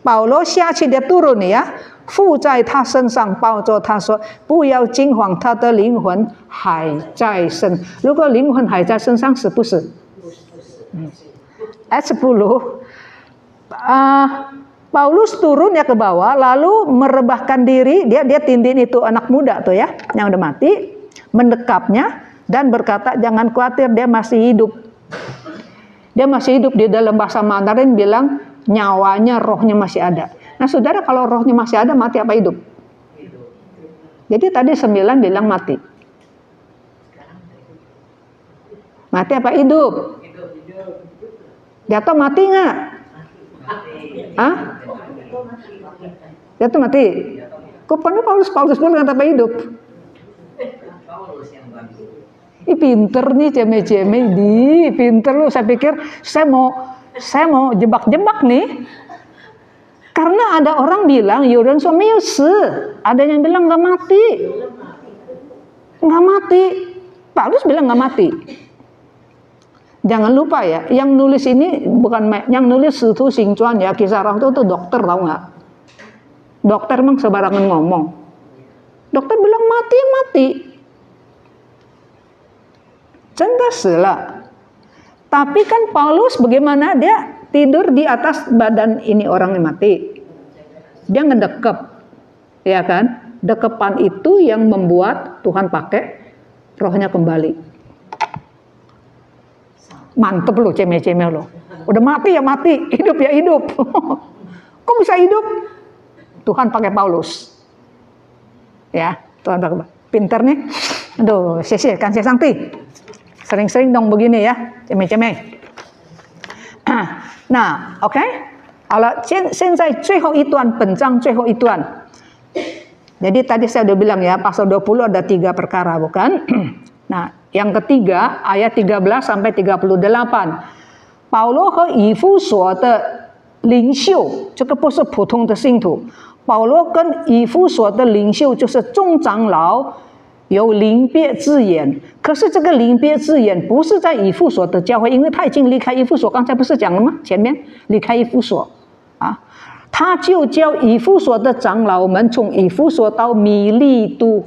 Paulus 下去 dia turun ya. 附在他身上抱着他说不要惊慌他的灵魂还在身如果灵魂还在身上是不是ayat 10 Paulus turun ya ke bawah lalu merebahkan diri dia tindih itu anak muda tuh ya yang udah mati mendekapnya dan berkata jangan khawatir dia masih hidup di dalam bahasa Mandarin bilang nyawanya rohnya masih ada. Nah saudara kalau rohnya masih ada mati apa hidup? Jadi tadi 9 bilang mati. Mati apa hidup? Jatuh mati nggak? Jatuh mati. Kok Paulus bilang apa hidup? Pinter nih ceme-ceme pinter lu. Saya pikir saya mau jebak-jebak nih. Karena ada orang bilang Yudan Somius, ada yang bilang nggak mati. Paulus bilang nggak mati. Jangan lupa ya, yang nulis ini bukan yang nulis itu Xingcuan ya, Kisah Roh itu dokter tahu nggak? Dokter emang sembarangan ngomong. Dokter bilang mati. Cendaslah. Tapi kan Paulus bagaimana dia tidur di atas badan ini orang yang mati. Dia ngedekep. Ya kan? Dekepan itu yang membuat Tuhan pakai rohnya kembali. Mantep loh ceme-ceme loh. Udah mati ya mati, hidup ya hidup. Kok bisa hidup? Tuhan pakai Paulus. Ya, Tuhan pakai. Pinter nih. Aduh, kan saya sangti. Sering-sering dong begini ya, ceme-ceme. Nah, OK， 好了，现在最后一段，本章最后一段。Jadi tadi saya udah bilang ya, pasal 20 ada 3 perkara, bukan? Nah, yang ketiga ayat 13 sampai 38. 保罗和以弗所的领袖，这个不是普通的信徒。保罗跟以弗所的领袖就是众长老。有临别之言，可是这个临别之言不是在以弗所的教会，因为他已经离开以弗所，刚才不是讲了吗？前面离开以弗所他就叫以弗所的长老们从以弗所到米利都。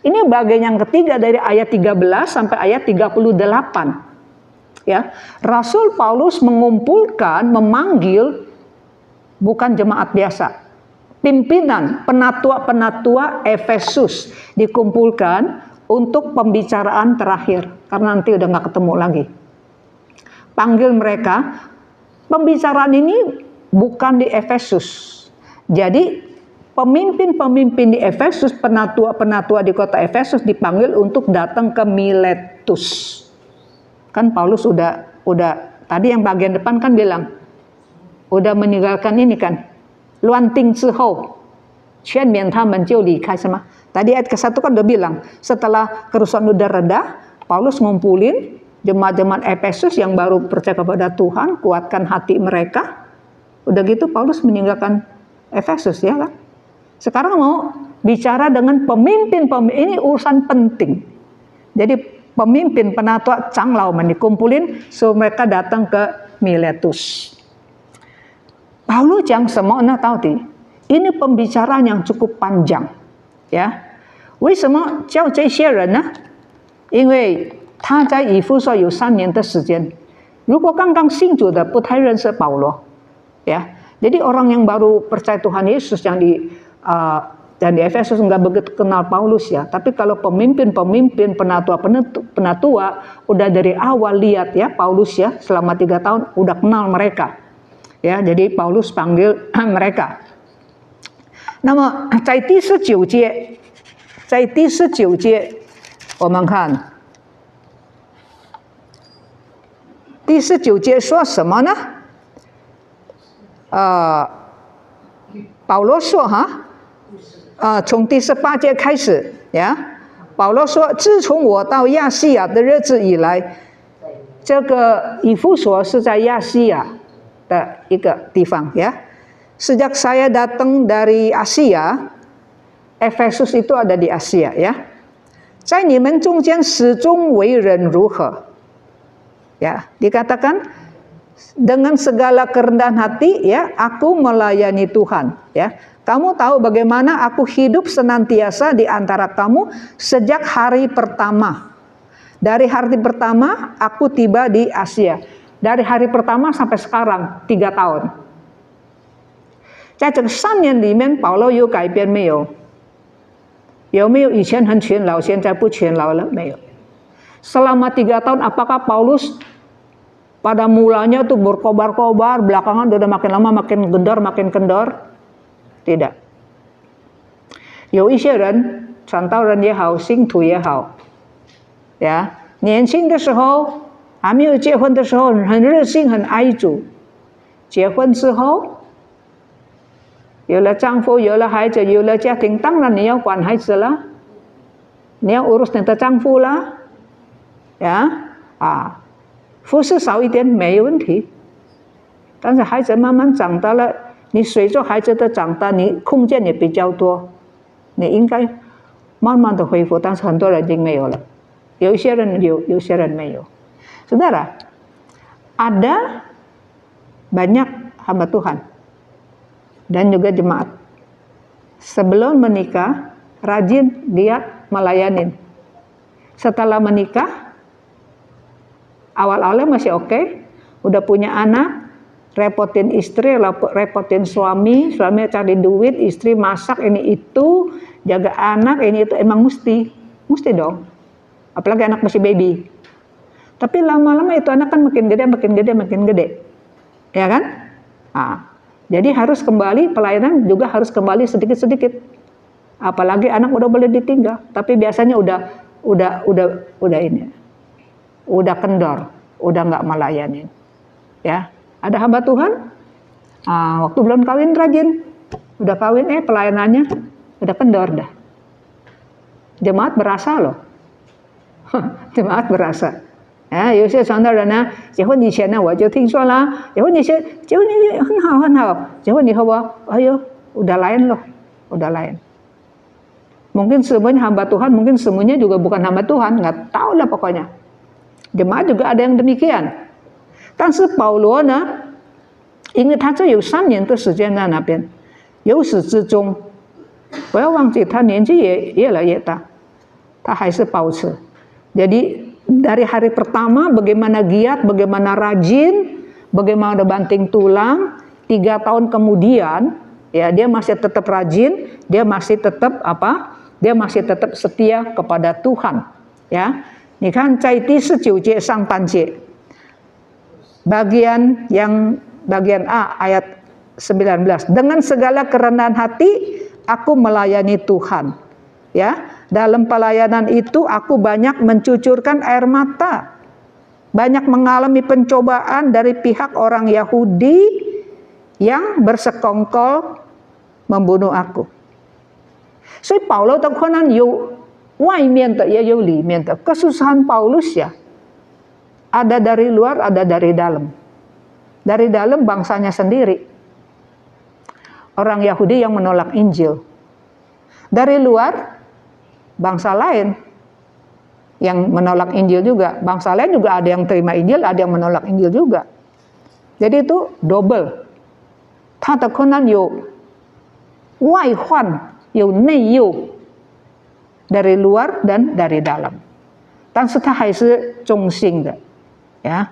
Ini bagian yang ketiga dari ayat 13 sampai ayat 38. Ya, Rasul Paulus mengumpulkan, memanggil bukan jemaat biasa. Pimpinan, penatua Efesus dikumpulkan untuk pembicaraan terakhir karena nanti udah nggak ketemu lagi. Panggil mereka. Pembicaraan ini bukan di Efesus. Jadi pemimpin-pemimpin di Efesus, penatua-penatua di kota Efesus dipanggil untuk datang ke Miletus. Kan Paulus udah tadi yang bagian depan kan bilang udah meninggalkan ini kan. 乱定之后，劝勉他们就离开什么？ Tadi ayat ke-1 kan udah bilang, setelah kerusuhan udah reda, Paulus ngumpulin jemaat-jemaat Efesus yang baru percaya kepada Tuhan, kuatkan hati mereka. Udah gitu Paulus meninggalkan Efesus ya kan? Sekarang mau bicara dengan pemimpin, ini urusan penting. Jadi pemimpin penatua Canglau dikumpulin supaya mereka datang ke Miletus. Paulus yang semuanya tahu ini pembicaraan yang cukup panjang, ya. 为什么叫这些人呢？因为他在以弗所有3年的时间。如果刚刚信主的不太认识保罗，ya. Jadi orang yang baru percaya Tuhan Yesus yang di Efesus nggak begitu kenal Paulus ya. Tapi kalau pemimpin, penatua udah dari awal lihat ya Paulus ya selama 3 tahun udah kenal mereka. Ya, jadi Paulus panggil mereka. 那么在第19节，我们看第19节说什么呢？保罗说从第18节开始呀，保罗说：“自从我到亚细亚的日子以来，这个以弗所是在亚细亚的一个地方ya. Sejak saya datang dari Asia, Efesus itu ada di Asia ya. 在你们中间始终为人如何？ Ya, dikatakan dengan segala kerendahan hati ya, aku melayani Tuhan ya. Kamu tahu bagaimana aku hidup senantiasa di antara kamu sejak hari pertama. Dari hari pertama aku tiba di Asia. Dari hari pertama sampai sekarang 3 tahun. 在这个3年里面，保罗有改变没有？有没有以前很勤劳，现在不勤劳了？没有。Selama 3 tahun, apakah Paulus pada mulanya tuh berkobar-kobar, belakangan udah makin lama makin kendor? Tidak. 有一些人传道人也好，信徒也好，呀，年轻的时候还没有结婚的时候很热心，很爱主。结婚之后，有了丈夫，有了孩子，有了家庭，当然你要管孩子了，你要urus你的丈夫了，呀，服侍少一点没问题。但是孩子慢慢长大了，你随着孩子的长大，你空间也比较多，你应该慢慢的恢复。但是很多人已经没有了，有一些人有，有些人没有。Saudara, ada banyak hamba Tuhan dan juga jemaat sebelum menikah rajin giat melayanin. Setelah menikah awal-awalnya masih oke, udah punya anak, repotin istri, repotin suami cari duit, istri masak ini itu, jaga anak ini itu, emang mesti dong. Apalagi anak masih baby. Tapi lama-lama itu anak kan makin gede, ya kan? Jadi harus kembali, pelayanan juga harus kembali sedikit-sedikit. Apalagi anak udah boleh ditinggal, tapi biasanya udah ini, udah kendor, udah nggak melayanin, ya. Ada hamba Tuhan, waktu belum kawin rajin, udah kawin pelayanannya udah kendor dah. Jemaat berasa loh, jemaat berasa. 有些传道人呢，结婚以前呢我就听说了，结婚以前很好很好，结婚以后udah lain loh, udah lain. Mungkin semuanya hamba Tuhan, mungkin semuanya juga bukan hamba Tuhan, nggak tahu lah pokoknya. Jemaat juga ada yang demikian. 但是保罗呢，因为他这有3年的时间在那边，由始至终，不要忘记他年纪也越来越大，他还是保持。Jadi dari hari pertama bagaimana giat, bagaimana rajin, bagaimana banting tulang, 3 tahun kemudian ya dia masih tetap rajin, dia masih tetap Dia masih tetap setia kepada Tuhan, ya. 你看在第19节上半节 bagian A ayat 19, dengan segala kerendahan hati aku melayani Tuhan, ya. Dalam pelayanan itu aku banyak mencucurkan air mata, banyak mengalami pencobaan dari pihak orang Yahudi yang bersekongkol membunuh aku. 所以保罗的困难有外面的也有里面的 kesusahan Paulus ya, ada dari luar, ada dari dalam. Dari dalam bangsanya sendiri, orang Yahudi yang menolak Injil. Dari luar bangsa lain yang menolak Injil juga. Bangsa lain juga ada yang terima Injil, ada yang menolak Injil juga. Jadi itu double. 他的困难有外患，有内忧， dari luar dan dari dalam. 但是他还是中性的，ya.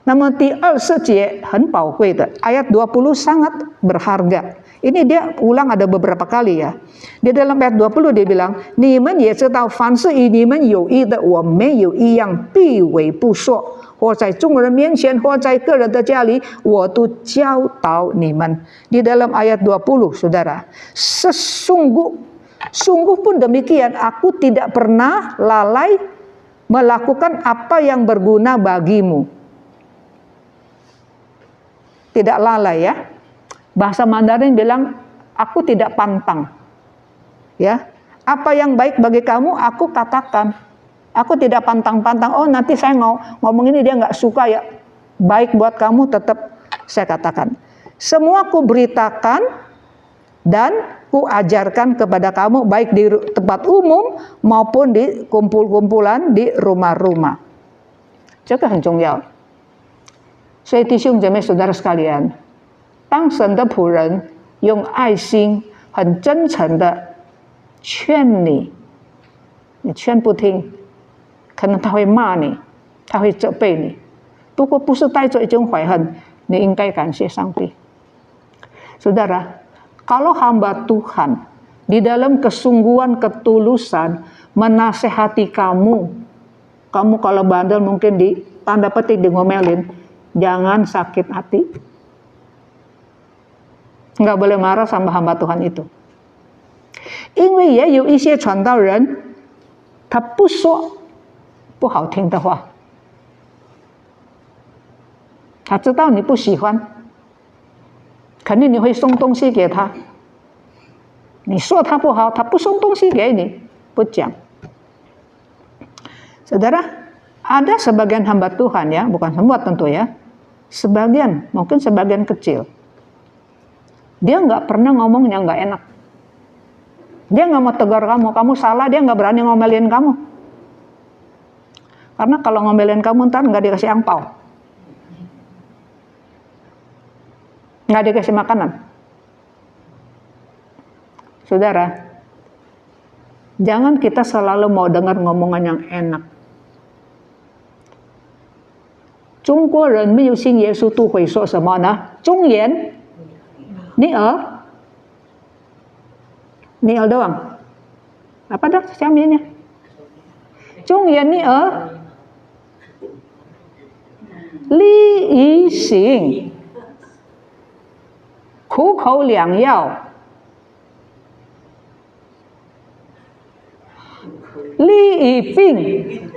那么第20节很宝贵的 ayat 20 sangat berharga. Ini dia ulang ada beberapa kali ya. Di dalam ayat 20 dia bilang, 你们也知道凡是与你们有益的，我没有一样避讳不说，或在众人面前，或在个人的家里，我都教导你们。 Di dalam ayat 20 saudara, sungguh pun demikian, aku tidak pernah lalai melakukan apa yang berguna bagimu. Tidak lalai ya. Bahasa Mandarin bilang, aku tidak pantang. Ya, apa yang baik bagi kamu, aku katakan. Aku tidak pantang-pantang. Oh, nanti saya ngomong ini dia nggak suka ya. Baik buat kamu, tetap saya katakan. Semua ku beritakan dan ku ajarkan kepada kamu, baik di tempat umum maupun di kumpul-kumpulan di rumah-rumah. 这个很重要。所以弟兄姐妹、saudara sekalian，当神的仆人用爱心、很真诚的劝你，你劝不听，可能他会骂你，他会责备你。不过不是带着一种怀恨，你应该感谢上帝。Saudara, kalau hamba Tuhan di dalam kesungguhan, ketulusan menasehati kamu kalau bandel mungkin di tanda petik di ngomelin, jangan sakit hati. Nggak boleh marah sama hamba Tuhan itu. 因为也有一些传道人，他不说不好听的话，他知道你不喜欢，肯定你会送东西给他。你说他不好，他不送东西给你，不讲。Saudara, ada sebagian hamba Tuhan ya, bukan semua tentu ya, sebagian, mungkin sebagian kecil. Dia nggak pernah ngomong yang nggak enak. Dia nggak mau tegur kamu, kamu salah, dia nggak berani ngomelin kamu. Karena kalau ngomelin kamu ntar nggak dikasih angpau, nggak dikasih makanan. Saudara, jangan kita selalu mau dengar ngomongan yang enak. 中国人没有信耶稣都会说什么呢？忠言逆耳。Niel doang. Apa dah jaminnya? 忠言逆耳，利于行，苦口良药，利于病。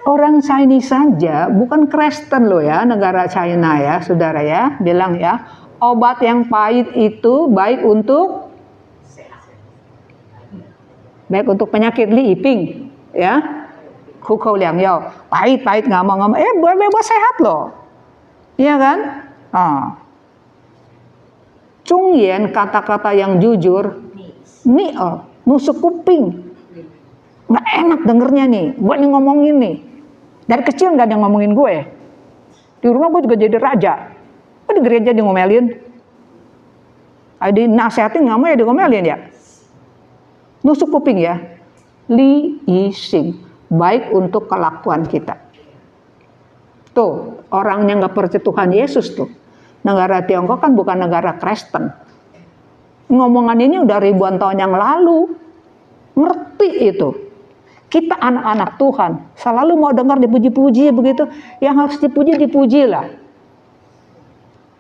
Orang Chinese saja, bukan Kristen loh ya, negara China ya, saudara ya, bilang ya, obat yang pahit itu baik untuk penyakit li iping, ya, kukou liang yao, pahit-pahit ngomong-ngomong, buat sehat loh, iya kan? Zhongyan, kata-kata yang jujur, nih nusuk kuping, nggak enak dengernya nih, gue nih ngomongin nih. Dari kecil nggak ada yang ngomongin gue. Di rumah gue juga jadi raja. Gue di gereja di ngomelin. Di nasihatin nggak mau ya di ngomelin ya. Nusuk kuping ya. Li yi sing. Baik untuk kelakuan kita. Tuh, orangnya nggak percaya Tuhan Yesus tuh. Negara Tiongkok kan bukan negara Kristen. Ngomongan ini udah ribuan tahun yang lalu. Ngerti itu. Kita anak-anak Tuhan selalu mau dengar dipuji-puji begitu. Yang harus dipuji lah.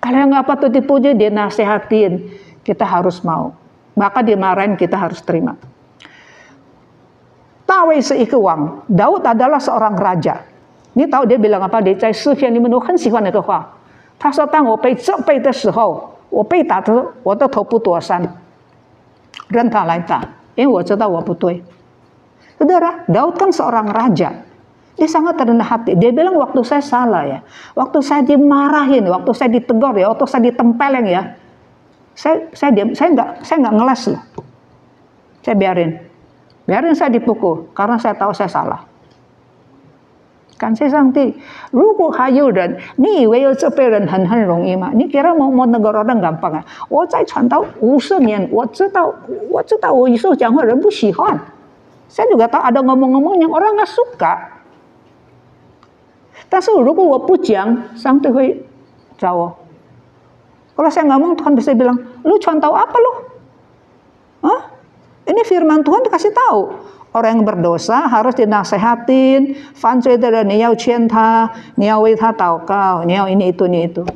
Kalau yang nggak patut dipuji, dia nasihatin. Kita harus mau. Maka dimarahin kita harus terima. Tawai seikewang. Daud adalah seorang raja. Ini tahu dia bilang apa? Dia cai Sifian里面我很喜欢那个话。他说当我被责备的时候，我被打的时候，我的头不躲闪，任他来打，因为我知道我不对。Saudara, Daud kan seorang raja. Dia sangat rendah hati. Dia bilang waktu saya salah ya. Waktu saya dimarahin, waktu saya ditegur ya, waktu saya ditempeleng ya. Saya diam, saya nggak ngeles loh. Saya biarin saya dipukul karena saya tahu saya salah. Kan saya sangti, 如果还有人，你以为要这被人很容易吗？你 kira mau negur orang gampang 啊？我在传道50年，我知道我有时候讲话人不喜欢。Saya juga tahu ada ngomong-ngomong yang orang nggak suka. Tapi kalau我不讲，上帝会找我。Kalau saya ngomong, Tuhan bisa bilang, lu cuma tahu apa lu? Hah? Ini firman Tuhan dikasih tahu. Orang yang berdosa harus dinasehatin. 犯罪的人你要劝他，你要为他祷告，你要ini itu ini itu.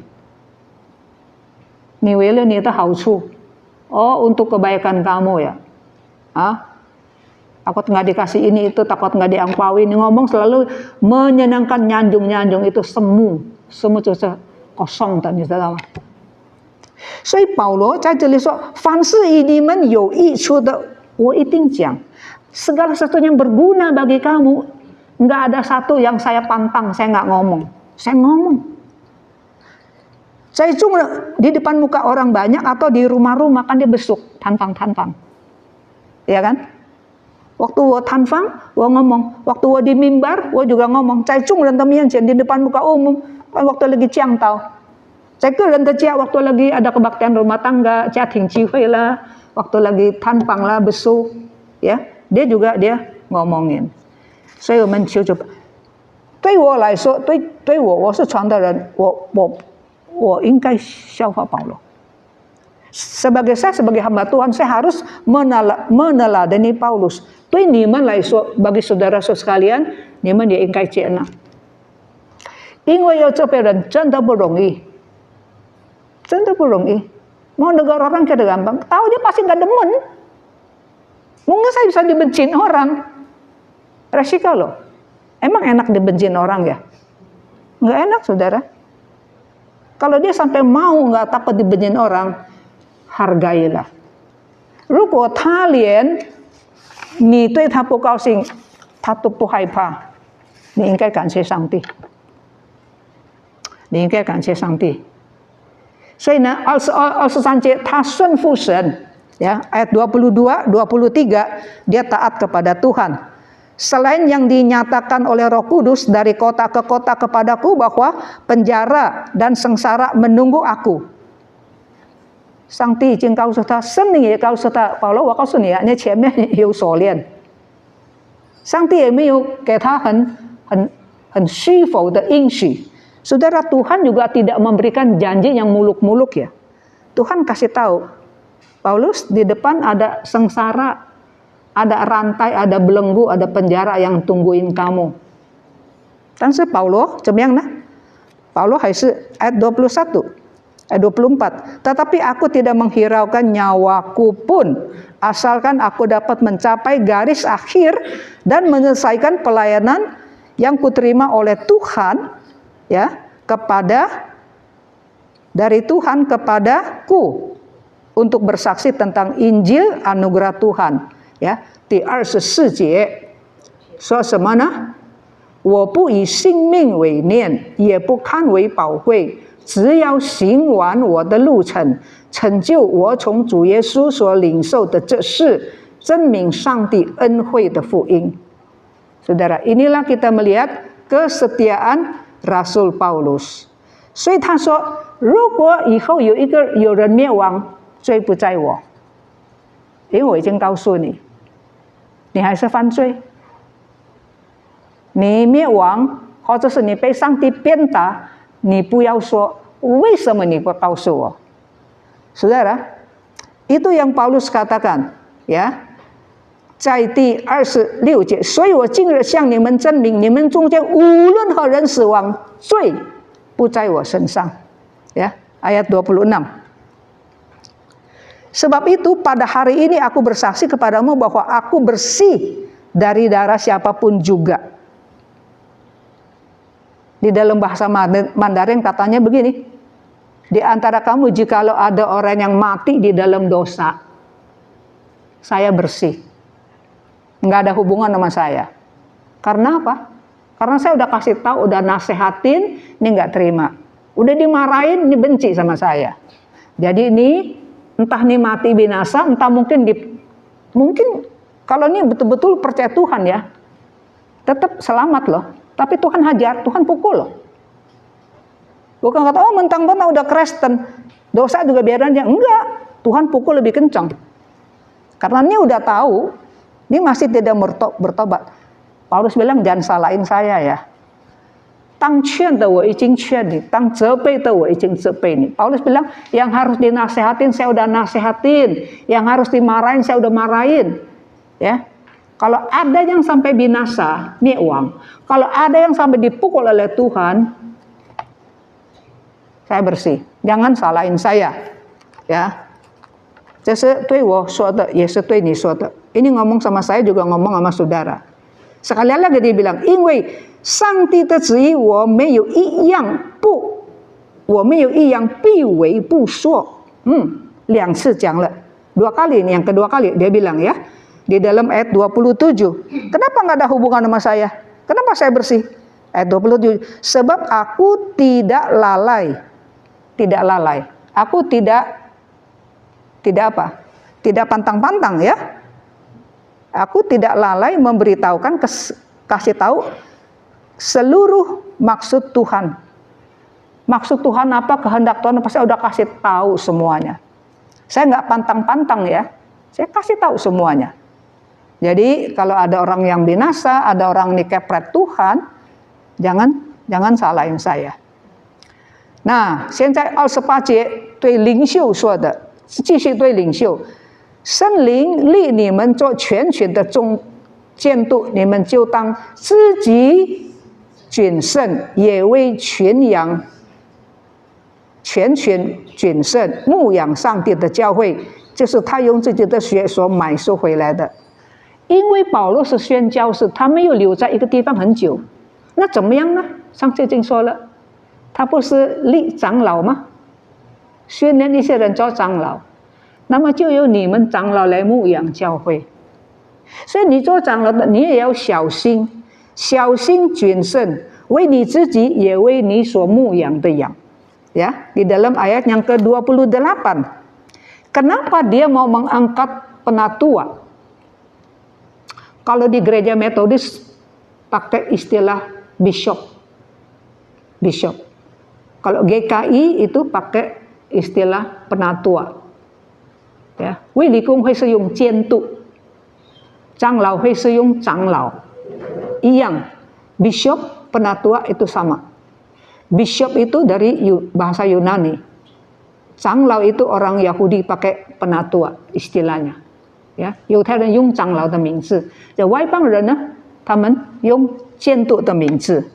你为了你的好处，untuk kebaikan kamu ya. Takut nggak dikasih ini itu, takut nggak diangpaui. Ini ngomong selalu menyenangkan, nyanjung itu semu就是kosong的，你知道吗？所以保罗在这里说，凡是以你们有益处的我一定讲 segala sesuatu yang berguna bagi kamu. Nggak ada satu yang saya pantang, saya nggak ngomong. Saya ngomong. Saya cuma di depan muka orang banyak atau di rumah-rumah kan dia besuk, tantang. Ya kan? Waktu 我探访, 我 ngomong. Waktu 我 di mimbar, 我 juga ngomong. 在众人的面前 di depan muka umum, waktu lagi 讲道. 在个人的家 waktu lagi ada kebaktian rumah tangga, 家庭聚会啦, waktu lagi 探访啦, besuk, ya. Dia juga ngomongin. 所以我们求主，对我来说，对我是传道人，我应该效法保罗。Sebagai saya sebagai hamba Tuhan, saya harus meneladani Paulus. 对你们来说，bagi saudara-saudara sekalian，你们也应该接纳。因为要这辈人真的不容易，真的不容易。Mau negur orang kada gampang, tahu dia pasti nggak demen. Mungkin saya bisa dibencin orang. Resiko loh. Emang enak dibencin orang ya? Nggak enak, saudara. Kalau dia sampai mau nggak takut dibencin orang, hargailah. 如果他连你对他不高兴，他都不害怕，你应该感谢上帝。你应该感谢上帝。所以呢，23节他顺服神，ya ayat 22, 23 dia taat kepada Tuhan. Selain yang dinyatakan oleh Roh Kudus dari kota ke kota kepadaku bahwa penjara dan sengsara menunggu aku. 上帝已经告诉他，圣灵也告诉他，保罗，我告诉你啊，你前面有锁链。上帝也没有给他很虚浮的应许。Saudara, Tuhan juga tidak memberikan janji yang muluk-muluk ya. Tuhan kasih tahu, Paulus di depan ada sengsara, ada rantai, ada belenggu, ada penjara yang tungguin kamu. 但是保罗怎么样呢？保罗还是 ayat 21, ayat 24. Tetapi aku tidak menghiraukan nyawaku pun, asalkan aku dapat mencapai garis akhir dan menyelesaikan pelayanan yang kuterima oleh Tuhan, ya, dari Tuhan kepadaku untuk bersaksi tentang Injil anugerah Tuhan. Ya, 第24节说什么呢？我不以性命为念，也不看为宝贵，只要行完我的路程，成就我从主耶稣所领受的这事，证明上帝恩惠的福音。Saudara, inilah kita melihat kesetiaan Rasul Paulus。所以他说，如果以后有人灭亡，罪不在我，因为我已经告诉你。你还是犯罪，你灭亡，或者是你被上帝鞭打，你不要说为什么你不告诉我。Saudara, itu yang Paulus katakan, ya, 在第26节，所以我今日向你们证明，你们中间无论何人死亡，罪不在我身上。Ya, ayat 26. Sebab itu pada hari ini aku bersaksi kepadamu bahwa aku bersih dari darah siapapun juga. Di dalam bahasa Mandarin katanya begini, di antara kamu jikalau ada orang yang mati di dalam dosa, saya bersih. Nggak ada hubungan sama saya. Karena apa? Karena saya udah kasih tahu, udah nasehatin, ini nggak terima. Udah dimarahin, ini benci sama saya. Jadi ini entah nih mati binasa, entah mungkin kalau ini betul-betul percaya Tuhan ya, tetap selamat loh. Tapi Tuhan hajar, Tuhan pukul loh. Bukan kata, oh mentang-mentang udah Kristen, dosa juga biarin aja. Enggak, Tuhan pukul lebih kencang. Karena ini udah tahu, ini masih tidak bertobat. Paulus bilang, jangan salahin saya ya. 当劝的我已经劝你，当责备的我已经责备你。Paulus bilang, yang harus dinasehatin saya udah nasehatin, yang harus dimarahin saya udah marahin. Ya, kalau ada yang sampai binasa, miewang. Kalau ada yang sampai dipukul oleh Tuhan, saya bersih. Jangan salahin saya. Ya, 这是对我说的，也是对你说的。Ini ngomong sama saya juga ngomong sama saudara. Sekali lagi dia bilang, 因为上帝的旨意我没有一样必为不说。2次讲了， 2 kali ini yang kedua kali dia bilang ya, di dalam ayat 27. Kenapa nggak ada hubungan sama saya? Kenapa saya bersih? Ayat 27. Sebab aku tidak lalai. Tidak lalai. Aku tidak apa? Tidak pantang-pantang ya. Aku tidak lalai memberitahukan, kasih tahu seluruh maksud Tuhan. Maksud Tuhan apa, kehendak Tuhan apa, saya udah kasih tahu semuanya. Saya nggak pantang-pantang ya. Saya kasih tahu semuanya. Jadi kalau ada orang yang binasa, ada orang ini kepret Tuhan, jangan salahin saya. 那现在28节对领袖说的，继续对领袖，圣灵立你们做全群的监督，你们就当自己谨慎，也为群羊全群谨慎牧养上帝的教会，就是他用自己的血所买赎回来的。因为保罗是宣教士，他没有留在一个地方很久，那怎么样呢？上次已经说了，他不是立长老吗？训练一些人做长老，那么就由你们长老来牧养教会。所以你做长老的，你也要小心，小心谨慎，为你自己，也为你所牧养的羊。Ya, di dalam ayat yang ke-28. Kenapa dia mau mengangkat penatua? Kalau di gereja Metodis pakai istilah bishop. Bishop. Kalau GKI itu pakai istilah penatua. Ya, 卫理公会是用监督，长老会是用长老，一样。Bishop, penatua itu sama. Bishop itu dari bahasa Yunani.长老itu orang Yahudi pakai penatua istilahnya. Ya, 犹太人用长老的名字，这外邦人呢，他们用监督的名字。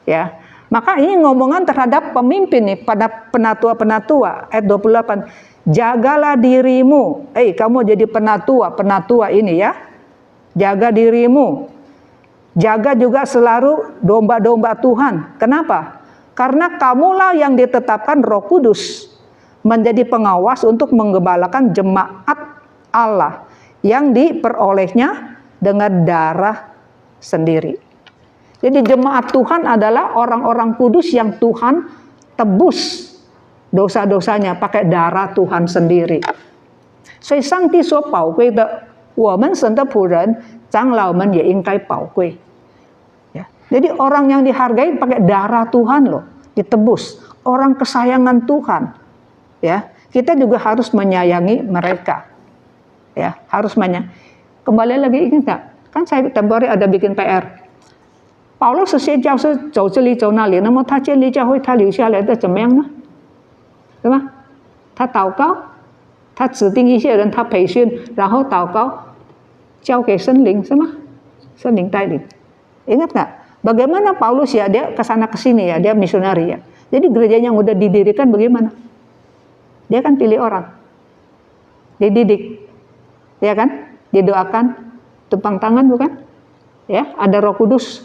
Ya, maka ini ngomongan terhadap pemimpin nih, pada penatua-penatua ayat 28. Jagalah dirimu. Kamu jadi penatua ini ya. Jaga dirimu. Jaga juga selalu domba-domba Tuhan. Kenapa? Karena kamulah yang ditetapkan Roh Kudus menjadi pengawas untuk menggembalakan jemaat Allah yang diperolehnya dengan darah sendiri. Jadi jemaat Tuhan adalah orang-orang kudus yang Tuhan tebus dosa-dosanya pakai darah Tuhan sendiri. 所以上帝所宝贵的，我们神的仆人、长老们也应该宝贵。 Jadi orang yang dihargai pakai darah Tuhan loh, ditebus. Orang kesayangan Tuhan. Ya, kita juga harus menyayangi mereka. Ya, harus kembali lagi ingat nggak? Kan saya temporary ada bikin PR. 保罗是宣教士，走这里走那里，那么他建立教会，他留下来的怎么样呢？对吧？他祷告，他指定一些人，他培训，然后祷告，交给圣灵，是吗？圣灵带领。Ingat nggak? Bagaimana Paulus ya, dia kesana kesini ya, dia misionari ya. Jadi gerejanya yang udah didirikan bagaimana? Dia kan pilih orang, dididik, ya kan? Didoakan, tumpang tangan bukan? Ya, ada Roh Kudus.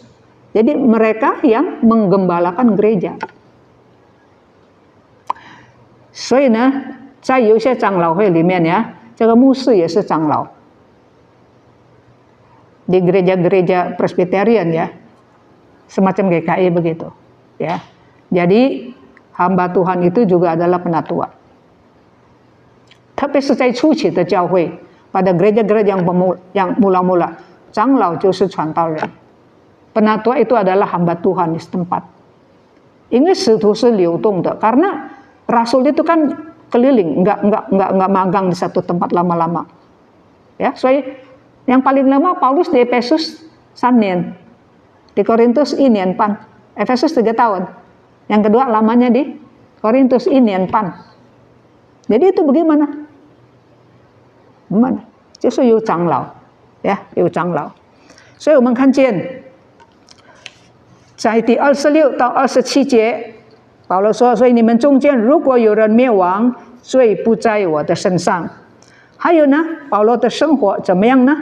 Jadi mereka yang menggembalakan gereja. 所以呢，在有些长老会里面呀，这个牧师也是长老。Di gereja-gereja Presbyterian ya. Semacam GKI begitu, ya. Jadi hamba Tuhan itu juga adalah penatua. Tapi secara 初期的教会 pada gereja-gereja yang mula-mula, 长老就是传道人, penatua itu adalah hamba Tuhan di setempat. Ini 使徒是流动的, karena rasul itu kan keliling, enggak magang di satu tempat lama-lama. Ya, so yang paling lama Paulus di Efesus 3 年. Di Korintus 1 年半, Efesus 3 tahun. Yang kedua lamanya di Korintus 1年半. Jadi itu bagaimana? Bagaimana? 就是有长老, ya, 有长老。所以我们看见在第26到27节，保罗说：“所以你们中间如果有人灭亡，罪不在我的身上。” 还有呢，保罗的生活怎么样呢？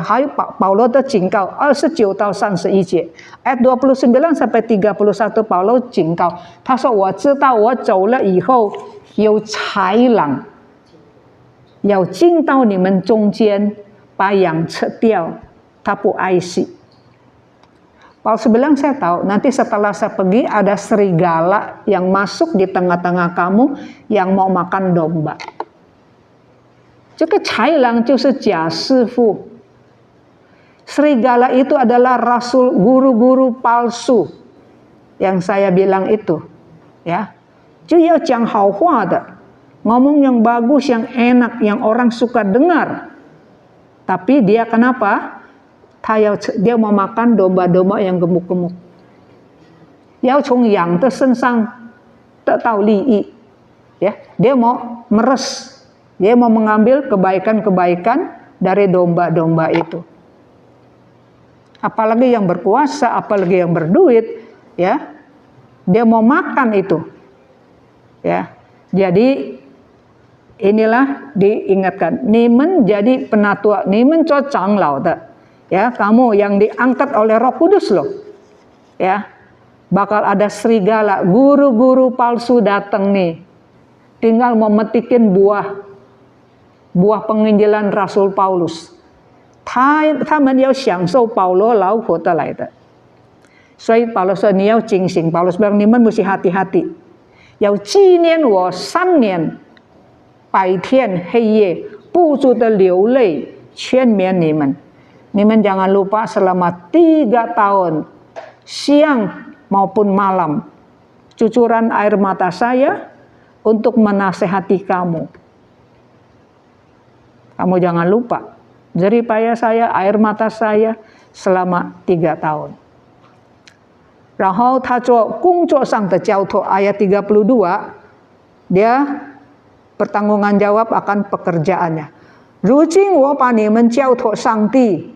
还有保罗的警告29到31节 ayat 29 sampai 31 保罗警告，他说：“我知道我走了以后，有豺狼要进到你们中间， payang cetiao tapu aisi. Paulus bilang, saya tahu nanti setelah saya pergi ada serigala yang masuk di tengah-tengah kamu yang mau makan domba. 这个豺狼就是假师傅. Serigala itu adalah rasul, guru-guru palsu yang saya bilang itu, ya. 就要讲好话的, ngomong yang bagus, yang enak, yang orang suka dengar. Tapi dia kenapa? Dia mau makan domba-domba yang gemuk-gemuk. 要从羊的身上得到利益, ya. Dia mau meres. Dia mau mengambil kebaikan-kebaikan dari domba-domba itu. Apalagi yang berkuasa, apalagi yang berduit, ya. Dia mau makan itu. Ya. Jadi inilah diingatkan. Nimen jadi penatua, nimen cho changlao de. Ya, kamu yang diangkat oleh Roh Kudus loh. Ya. Bakal ada serigala, guru-guru palsu datang nih. Tinggal mau metikin buah penginjilan Rasul Paulus. 他们要享受保罗老婆的来的。所以保罗说你要警醒，保罗说你们 mesti hati-hati， 要纪念我3年白天黑夜不住的流泪劝勉你们。你们 jangan lupa selama 3 tahun siang maupun malam cucuran air mata saya untuk menasehati kamu. Kamu jangan lupa jerih payah saya, air mata saya selama 3 tahun. 然后他做工作上的交托 ayat 32, dia bertanggungan jawab akan pekerjaannya. 如今我把你们交托上帝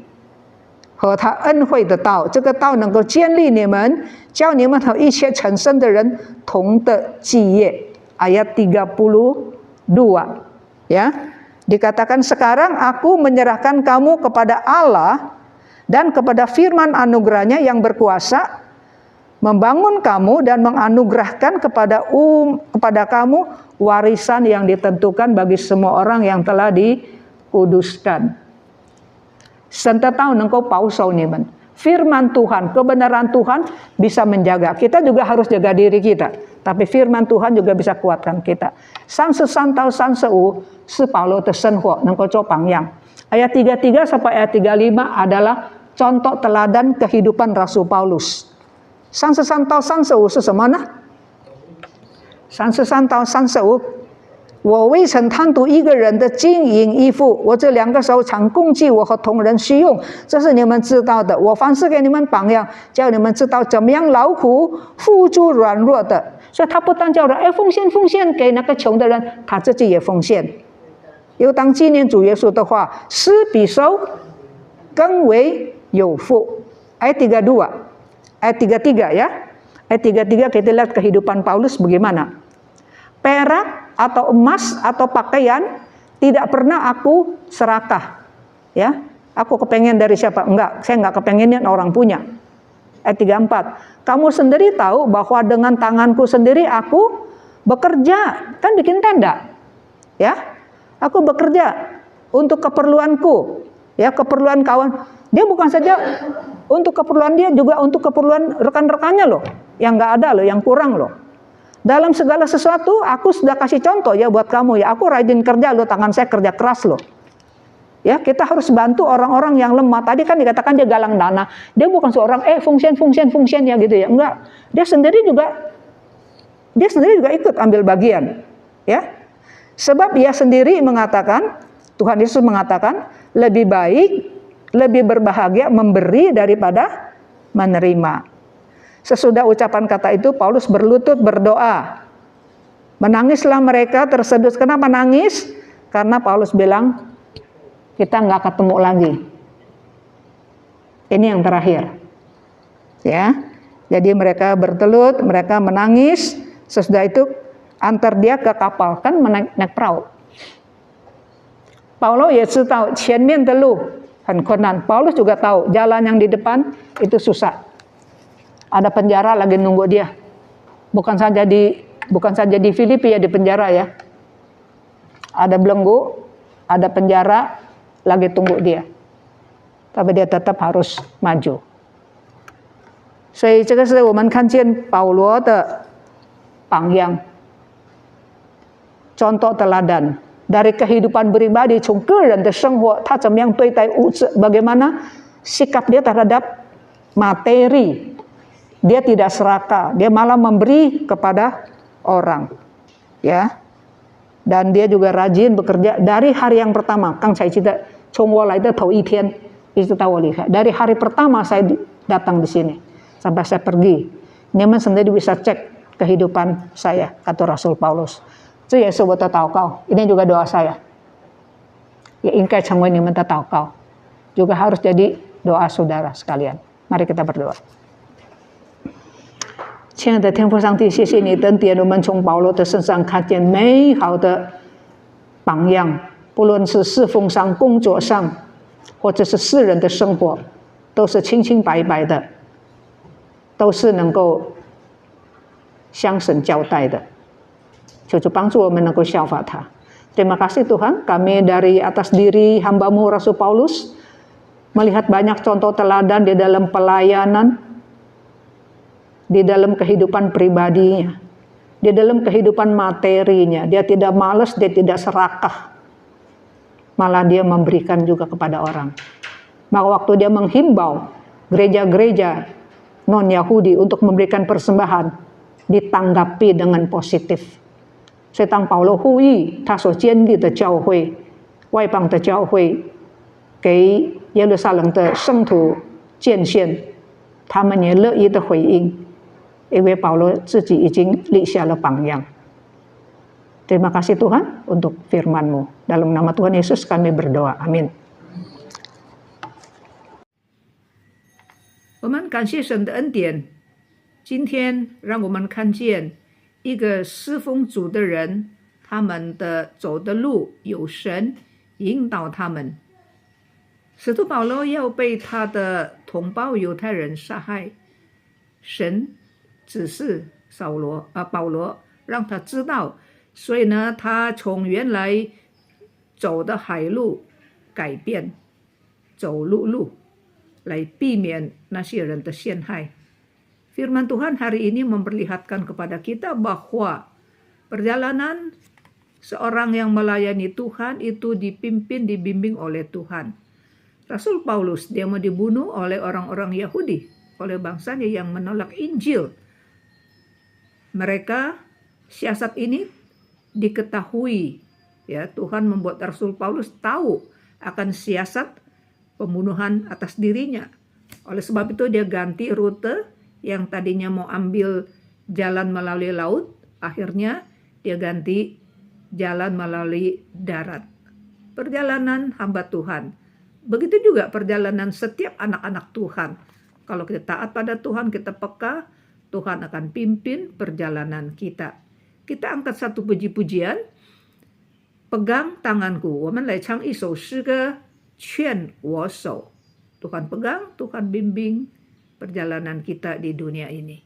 和他恩惠的道，这个道能够建立你们，叫你们和一切成圣的人同得基业 ayat 32, ya. Dikatakan sekarang aku menyerahkan kamu kepada Allah dan kepada firman anugerahnya yang berkuasa membangun kamu dan menganugerahkan kepada kamu warisan yang ditentukan bagi semua orang yang telah dikuduskan. Serta tahu engkau pausau nimen. Firman Tuhan, kebenaran Tuhan bisa menjaga. Kita juga harus jaga diri kita. Tapi firman Tuhan juga bisa kuatkan kita. 33到35是保罗的生活能够做榜样. Ayat 33 sampai ayat 35 adalah contoh teladan kehidupan Rasul Paulus. 33到35是什么呢？33到35，我未曾贪图一个人的金银衣服，我这2个手常供给我和同人需用，这是你们知道的。我凡事给你们榜样，叫你们知道怎么样劳苦付诸软弱的。所以他不但叫人奉献给那个穷的人，他自己也奉献。又当纪念主耶稣的话，施比受更为有福。Ayat 32, ayat 33 ya. Ayat 33 kita lihat kehidupan Paulus bagaimana. Perak atau emas atau pakaian tidak pernah aku serakah, ya. Aku kepengen dari siapa? Enggak, saya enggak kepengenin orang punya. Ayat 34, kamu sendiri tahu bahwa dengan tanganku sendiri aku bekerja, kan bikin tenda, ya. Aku bekerja untuk keperluanku, ya, keperluan kawan. Dia bukan saja untuk keperluan dia, juga untuk keperluan rekan-rekannya loh, yang enggak ada loh, yang kurang loh. Dalam segala sesuatu aku sudah kasih contoh ya buat kamu ya. Aku rajin kerja loh, tangan saya kerja keras loh. Ya, kita harus bantu orang-orang yang lemah. Tadi kan dikatakan dia galang dana. Dia bukan seorang fungsian ya gitu ya. Enggak. Dia sendiri juga ikut ambil bagian. Ya. Sebab dia sendiri mengatakan, Tuhan Yesus mengatakan, lebih baik, lebih berbahagia memberi daripada menerima. Sesudah ucapan kata itu, Paulus berlutut berdoa. Menangislah mereka tersedut. Kenapa nangis? Karena Paulus bilang, kita nggak ketemu lagi. Ini yang terakhir. Ya, jadi mereka bertelut, mereka menangis. Sesudah itu, antar dia ke kapal. Kan naik perahu. Paulus ya tahu, 前面的路很困难. Paulus juga tahu, jalan yang di depan itu susah. Ada penjara lagi nunggu dia. Bukan saja di Filipi ya, di penjara ya. Ada belenggu, ada penjara lagi tunggu dia. tapi dia tetap harus maju. 所以这个是我们看见保罗的榜样 contoh teladan dari kehidupan pribadi, 从个人的生活，他怎么样对待物质， bagaimana sikap dia terhadap materi, dia tidak serakah, dia malah memberi kepada orang, ya. Dan dia juga rajin bekerja dari hari yang pertama. Kang saya cerita, 从我来的头一天一直到我离开, dari hari pertama saya datang di sini sampai saya pergi, Nyaman sendiri bisa cek kehidupan saya, kata Rasul Paulus. 这也是我的祷告, ini juga doa saya. 也应该成为你们的祷告, juga harus jadi doa saudara sekalian. Mari kita berdoa. 亲爱的天父上帝，谢谢你恩典，我们从保罗的身上看见美好的榜样，不论是侍奉上、工作上，或者是世人的生活，都是清清白白的，都是能够向神交代的。求主帮助我们能够效法他。Terima kasih Tuhan, kami dari atas diri hamba-Mu Rasul Paulus melihat banyak contoh teladan di dalam pelayanan, di dalam kehidupan pribadinya, di dalam kehidupan materinya. Dia tidak malas, dia tidak serakah, malah dia memberikan juga kepada orang. Maka waktu dia menghimbau gereja-gereja non-Yahudi untuk memberikan persembahan, ditanggapi dengan positif. 所以当保罗呼吁他所建立的教会、外邦的教会给耶路撒冷的圣徒建献，他们也乐意的回应，因为保罗自己已经立下了榜样。Terima kasih Tuhan untuk firman-Mu. Dalam nama Tuhan Yesus kami berdoa. Amin. 我们感谢神的恩典，今天让我们看见一个侍奉主的人，他们的走的路有神引导他们。使徒保罗要被他的同胞犹太人杀害，神指示保罗让他知道，所以呢，他从原来走的海路改变，走陆路，来避免那些人的陷害。Firman Tuhan hari ini memperlihatkan kepada kita bahwa perjalanan seorang yang melayani Tuhan itu dibimbing oleh Tuhan. Rasul Paulus, dia mau dibunuh oleh orang-orang Yahudi, oleh bangsanya yang menolak Injil. Mereka, siasat ini diketahui, ya, Tuhan membuat Rasul Paulus tahu akan siasat pembunuhan atas dirinya. Oleh sebab itu dia ganti rute, yang tadinya mau ambil jalan melalui laut, akhirnya dia ganti jalan melalui darat. Perjalanan hamba Tuhan. Begitu juga perjalanan setiap anak-anak Tuhan. Kalau kita taat pada Tuhan, kita peka, Tuhan akan pimpin perjalanan kita. Kita angkat satu puji-pujian. Pegang tanganku. 我们来唱一首诗歌，劝我手。Tuhan pegang, Tuhan bimbing perjalanan kita di dunia ini.